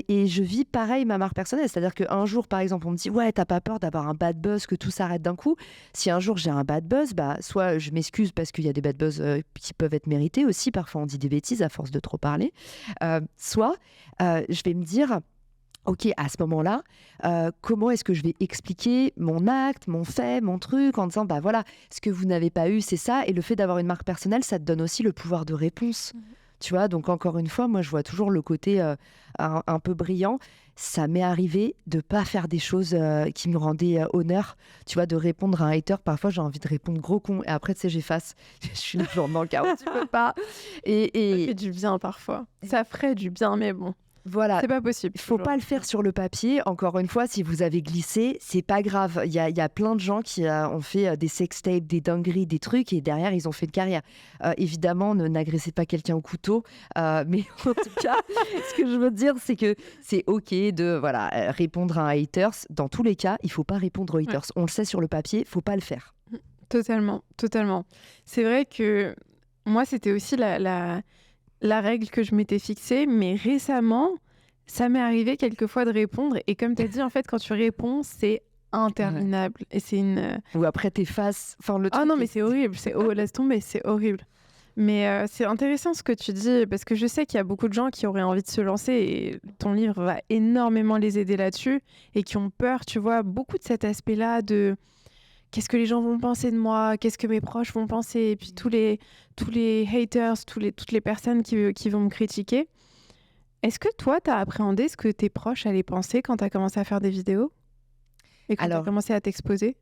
Et je vis pareil ma marque personnelle. C'est-à-dire qu'un jour, par exemple, on me dit ouais, t'as pas peur d'avoir un bad buzz, que tout s'arrête d'un coup. Si un jour j'ai un bad buzz, soit je m'excuse parce qu'il y a des bad buzz qui peuvent être mérités aussi. Parfois on dit des bêtises à force de trop parler. Soit je vais me dire ok, à ce moment-là, comment est-ce que je vais expliquer mon acte, mon fait, mon truc, en disant, voilà, ce que vous n'avez pas eu, c'est ça. Et le fait d'avoir une marque personnelle, ça te donne aussi le pouvoir de réponse. Tu vois, donc encore une fois, moi, je vois toujours le côté un peu brillant. Ça m'est arrivé de pas faire des choses qui me rendaient honneur. Tu vois, de répondre à un hater. Parfois, j'ai envie de répondre gros con. Et après, tu sais, j'efface. Je suis genre dans le chaos, tu peux pas. Ça fait du bien parfois. Ça ferait du bien, mais bon. Voilà. C'est pas possible. Il faut pas le faire sur le papier. Encore une fois, si vous avez glissé, c'est pas grave. Il y a plein de gens qui ont fait des sextapes, des dingueries, des trucs, et derrière, ils ont fait une carrière. Évidemment, n'agressez pas quelqu'un au couteau. Mais en tout cas, ce que je veux dire, c'est que c'est OK de répondre à un haters. Dans tous les cas, il faut pas répondre aux haters. On le sait sur le papier, faut pas le faire. Totalement, totalement. C'est vrai que moi, c'était aussi la règle que je m'étais fixée, mais récemment, ça m'est arrivé quelquefois de répondre. Et comme tu as dit, en fait, quand tu réponds, c'est interminable. Et c'est une... Ou après, t'effaces. Ah non, mais c'est horrible. Laisse tomber, c'est horrible. Mais c'est intéressant ce que tu dis, parce que je sais qu'il y a beaucoup de gens qui auraient envie de se lancer, et ton livre va énormément les aider là-dessus, et qui ont peur, tu vois, beaucoup de cet aspect-là de... Qu'est-ce que les gens vont penser de moi? Qu'est-ce que mes proches vont penser? Et puis tous les haters, toutes les personnes qui vont me critiquer. Est-ce que toi, tu as appréhendé ce que tes proches allaient penser quand tu as commencé à faire des vidéos? Et quand tu as commencé à t'exposer?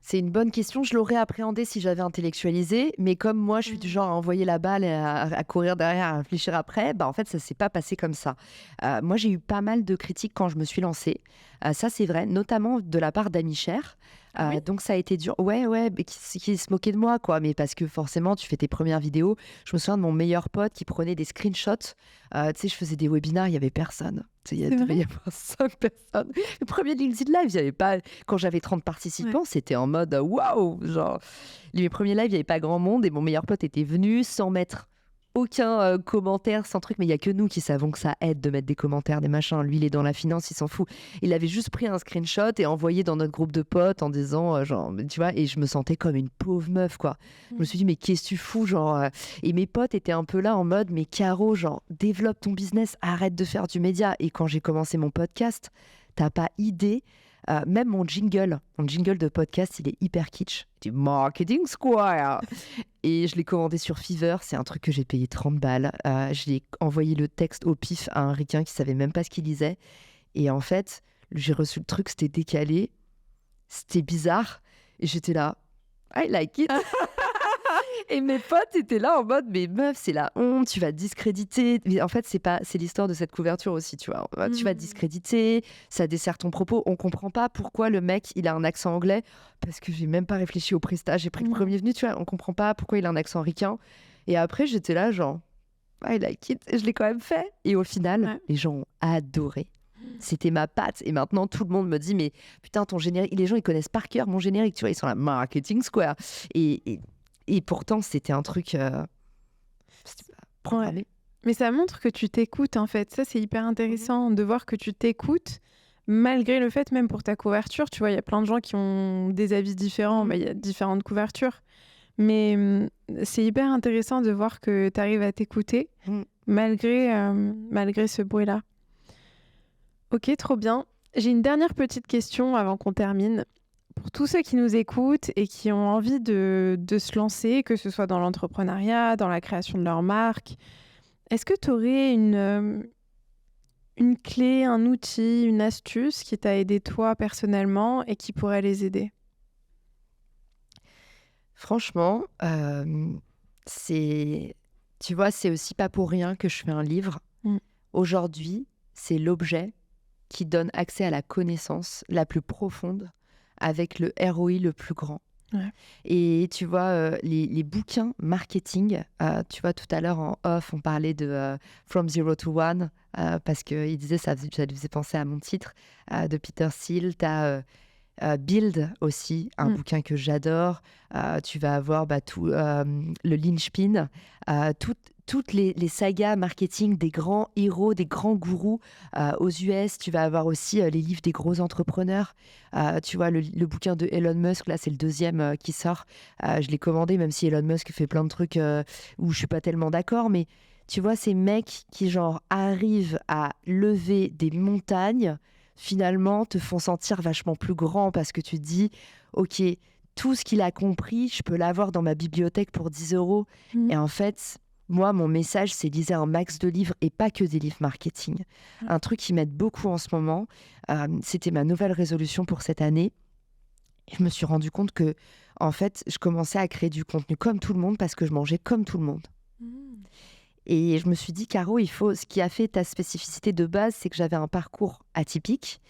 C'est une bonne question. Je l'aurais appréhendé si j'avais intellectualisé. Mais comme moi, je suis du genre à envoyer la balle et à courir derrière, à réfléchir après, en fait, ça ne s'est pas passé comme ça. Moi, j'ai eu pas mal de critiques quand je me suis lancée. Ça, c'est vrai, notamment de la part d'amis chers. Oui. Donc ça a été dur. Ouais, qui se moquait de moi, quoi. Mais parce que forcément, tu fais tes premières vidéos. Je me souviens de mon meilleur pote qui prenait des screenshots. Tu sais, je faisais des webinaires, il n'y avait personne. Il y avait 5 personnes. Le premier LinkedIn Live, il y avait pas... Quand j'avais 30 participants, c'était en mode waouh. Genre, les premiers lives, il n'y avait pas grand monde et mon meilleur pote était venu sans mettre aucun commentaire, sans truc, mais il y a que nous qui savons que ça aide de mettre des commentaires, des machins. Lui, il est dans la finance, il s'en fout. Il avait juste pris un screenshot et envoyé dans notre groupe de potes en disant, genre, tu vois, et je me sentais comme une pauvre meuf, quoi. Je me suis dit, mais qu'est-ce que tu fous, genre. Et mes potes étaient un peu là en mode, mais Caro, genre, développe ton business, arrête de faire du média. Et quand j'ai commencé mon podcast, t'as pas idée. Même mon jingle de podcast, il est hyper kitsch. Du Marketing Square. Et je l'ai commandé sur Fiverr. C'est un truc que j'ai payé 30 balles. Je l'ai envoyé le texte au pif à un ricain qui savait même pas ce qu'il lisait. Et en fait, j'ai reçu le truc, c'était décalé. C'était bizarre. Et j'étais là, I like it. Et mes potes étaient là en mode, mais meuf, c'est la honte, tu vas te discréditer. Mais en fait, c'est l'histoire de cette couverture aussi, tu vois. Tu vas te discréditer, ça dessert ton propos. On comprend pas pourquoi le mec, il a un accent anglais, parce que j'ai même pas réfléchi au prestat. J'ai pris le premier venu, tu vois. On comprend pas pourquoi il a un accent ricain. Et après, j'étais là, genre, I like it. Et je l'ai quand même fait. Et au final, les gens ont adoré. C'était ma patte. Et maintenant, tout le monde me dit, mais putain, ton générique, les gens, ils connaissent par cœur mon générique, tu vois. Ils sont là, Marketing Square. Et pourtant, c'était un truc programmé. Ouais. Mais ça montre que tu t'écoutes, en fait. Ça, c'est hyper intéressant de voir que tu t'écoutes, malgré le fait, même pour ta couverture, tu vois, il y a plein de gens qui ont des avis différents, il y a différentes couvertures. Mais c'est hyper intéressant de voir que tu arrives à t'écouter, malgré ce bruit-là. Ok, trop bien. J'ai une dernière petite question avant qu'on termine. Pour tous ceux qui nous écoutent et qui ont envie de se lancer, que ce soit dans l'entrepreneuriat, dans la création de leur marque, est-ce que tu aurais une clé, un outil, une astuce qui t'a aidé toi personnellement et qui pourrait les aider? Franchement, tu vois, c'est aussi pas pour rien que je fais un livre. Aujourd'hui, c'est l'objet qui donne accès à la connaissance la plus profonde avec le ROI le plus grand. Ouais. Et tu vois, les bouquins marketing, tu vois, tout à l'heure en off, on parlait de From Zero to One, parce qu'il disait ça lui faisait penser à mon titre, de Peter Thiel. Tu as Build aussi, un bouquin que j'adore. Tu vas avoir tout, le Linchpin, toutes les sagas marketing des grands héros, des grands gourous aux US. Tu vas avoir aussi les livres des gros entrepreneurs. Tu vois, le bouquin de Elon Musk, là, c'est le deuxième qui sort. Je l'ai commandé, même si Elon Musk fait plein de trucs où je suis pas tellement d'accord. Mais tu vois, ces mecs qui, genre, arrivent à lever des montagnes, finalement, te font sentir vachement plus grand parce que tu te dis, OK, tout ce qu'il a compris, je peux l'avoir dans ma bibliothèque pour 10 €. Et en fait, moi, mon message, c'est lisez un max de livres et pas que des livres marketing. Un truc qui m'aide beaucoup en ce moment, c'était ma nouvelle résolution pour cette année. Je me suis rendu compte que, en fait, je commençais à créer du contenu comme tout le monde parce que je mangeais comme tout le monde. Et je me suis dit, Caro, ce qui a fait ta spécificité de base, c'est que j'avais un parcours atypique.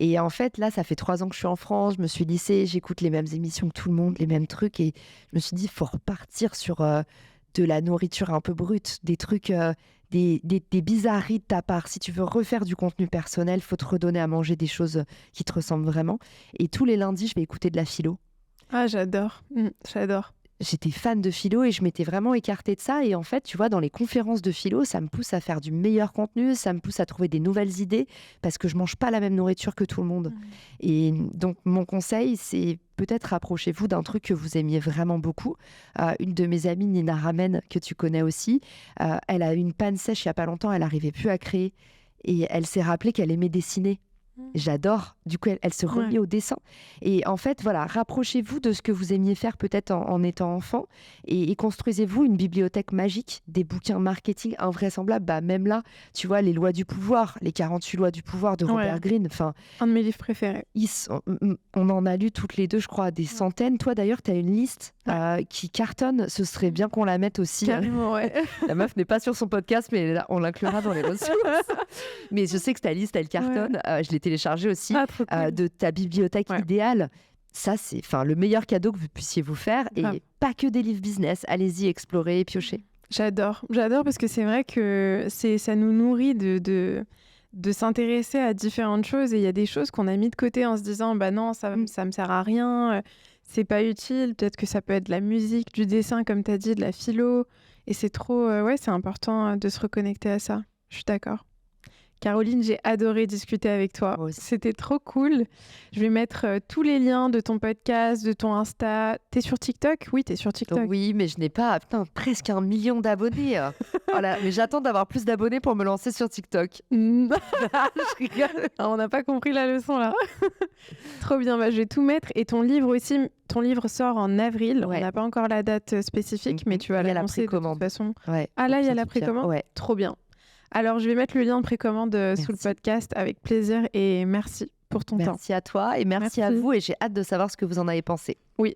Et en fait, là, ça fait 3 ans que je suis en France, je me suis lissée, j'écoute les mêmes émissions que tout le monde, les mêmes trucs. Et je me suis dit, il faut repartir sur de la nourriture un peu brute, des trucs, des bizarreries de ta part. Si tu veux refaire du contenu personnel, il faut te redonner à manger des choses qui te ressemblent vraiment. Et tous les lundis, je vais écouter de la philo. Ah, j'adore, j'adore. J'étais fan de philo et je m'étais vraiment écartée de ça. Et en fait, tu vois, dans les conférences de philo, ça me pousse à faire du meilleur contenu, ça me pousse à trouver des nouvelles idées parce que je mange pas la même nourriture que tout le monde. Et donc, mon conseil, c'est peut-être rapprochez-vous d'un truc que vous aimiez vraiment beaucoup. Une de mes amies, Nina Ramen, que tu connais aussi, elle a eu une panne sèche il y a pas longtemps, elle n'arrivait plus à créer. Et elle s'est rappelée qu'elle aimait dessiner. J'adore. Du coup, elle se remet au dessin. Et en fait, voilà, rapprochez-vous de ce que vous aimiez faire peut-être en étant enfant et construisez-vous une bibliothèque magique, des bouquins marketing invraisemblables. Même là, tu vois, les lois du pouvoir, les 48 lois du pouvoir de Robert Greene. Un de mes livres préférés. On en a lu toutes les deux, je crois, des centaines. Toi, d'ailleurs, tu as une liste qui cartonne. Ce serait bien qu'on la mette aussi. Carrément, ouais. La meuf n'est pas sur son podcast, mais là, on l'inclura dans les ressources. Mais je sais que ta liste, elle cartonne. Je l'ai téléchargée aussi de ta bibliothèque idéale. Ça, c'est le meilleur cadeau que vous puissiez vous faire. Et pas que des livres business. Allez-y, explorez, piochez. J'adore parce que c'est vrai que ça nous nourrit de s'intéresser à différentes choses. Et il y a des choses qu'on a mis de côté en se disant, bah non, ça me sert à rien, c'est pas utile. Peut-être que ça peut être de la musique, du dessin, comme tu as dit, de la philo. Et c'est trop, ouais, c'est important de se reconnecter à ça. Je suis d'accord. Caroline, j'ai adoré discuter avec toi. Moi aussi. C'était trop cool. Je vais mettre tous les liens de ton podcast, de ton Insta. T'es sur TikTok? Oui, t'es sur TikTok. Oui, mais je n'ai pas, presque 1 million d'abonnés. Voilà, mais j'attends d'avoir plus d'abonnés pour me lancer sur TikTok. Je rigole. Ah, on n'a pas compris la leçon là. Trop bien, bah, je vais tout mettre. Et ton livre aussi, ton livre sort en avril. Ouais. On n'a pas encore la date spécifique, mais tu vas Il y a la l'annoncer de toute précommande. façon. Ouais, Ah là, il y a pour la Saint-Pierre. précommande? Ouais. Trop bien. Alors, je vais mettre le lien de précommande sous le Merci. podcast avec plaisir et merci pour ton temps. Merci à toi et merci à Merci. vous et j'ai hâte de savoir ce que vous en avez pensé. Oui.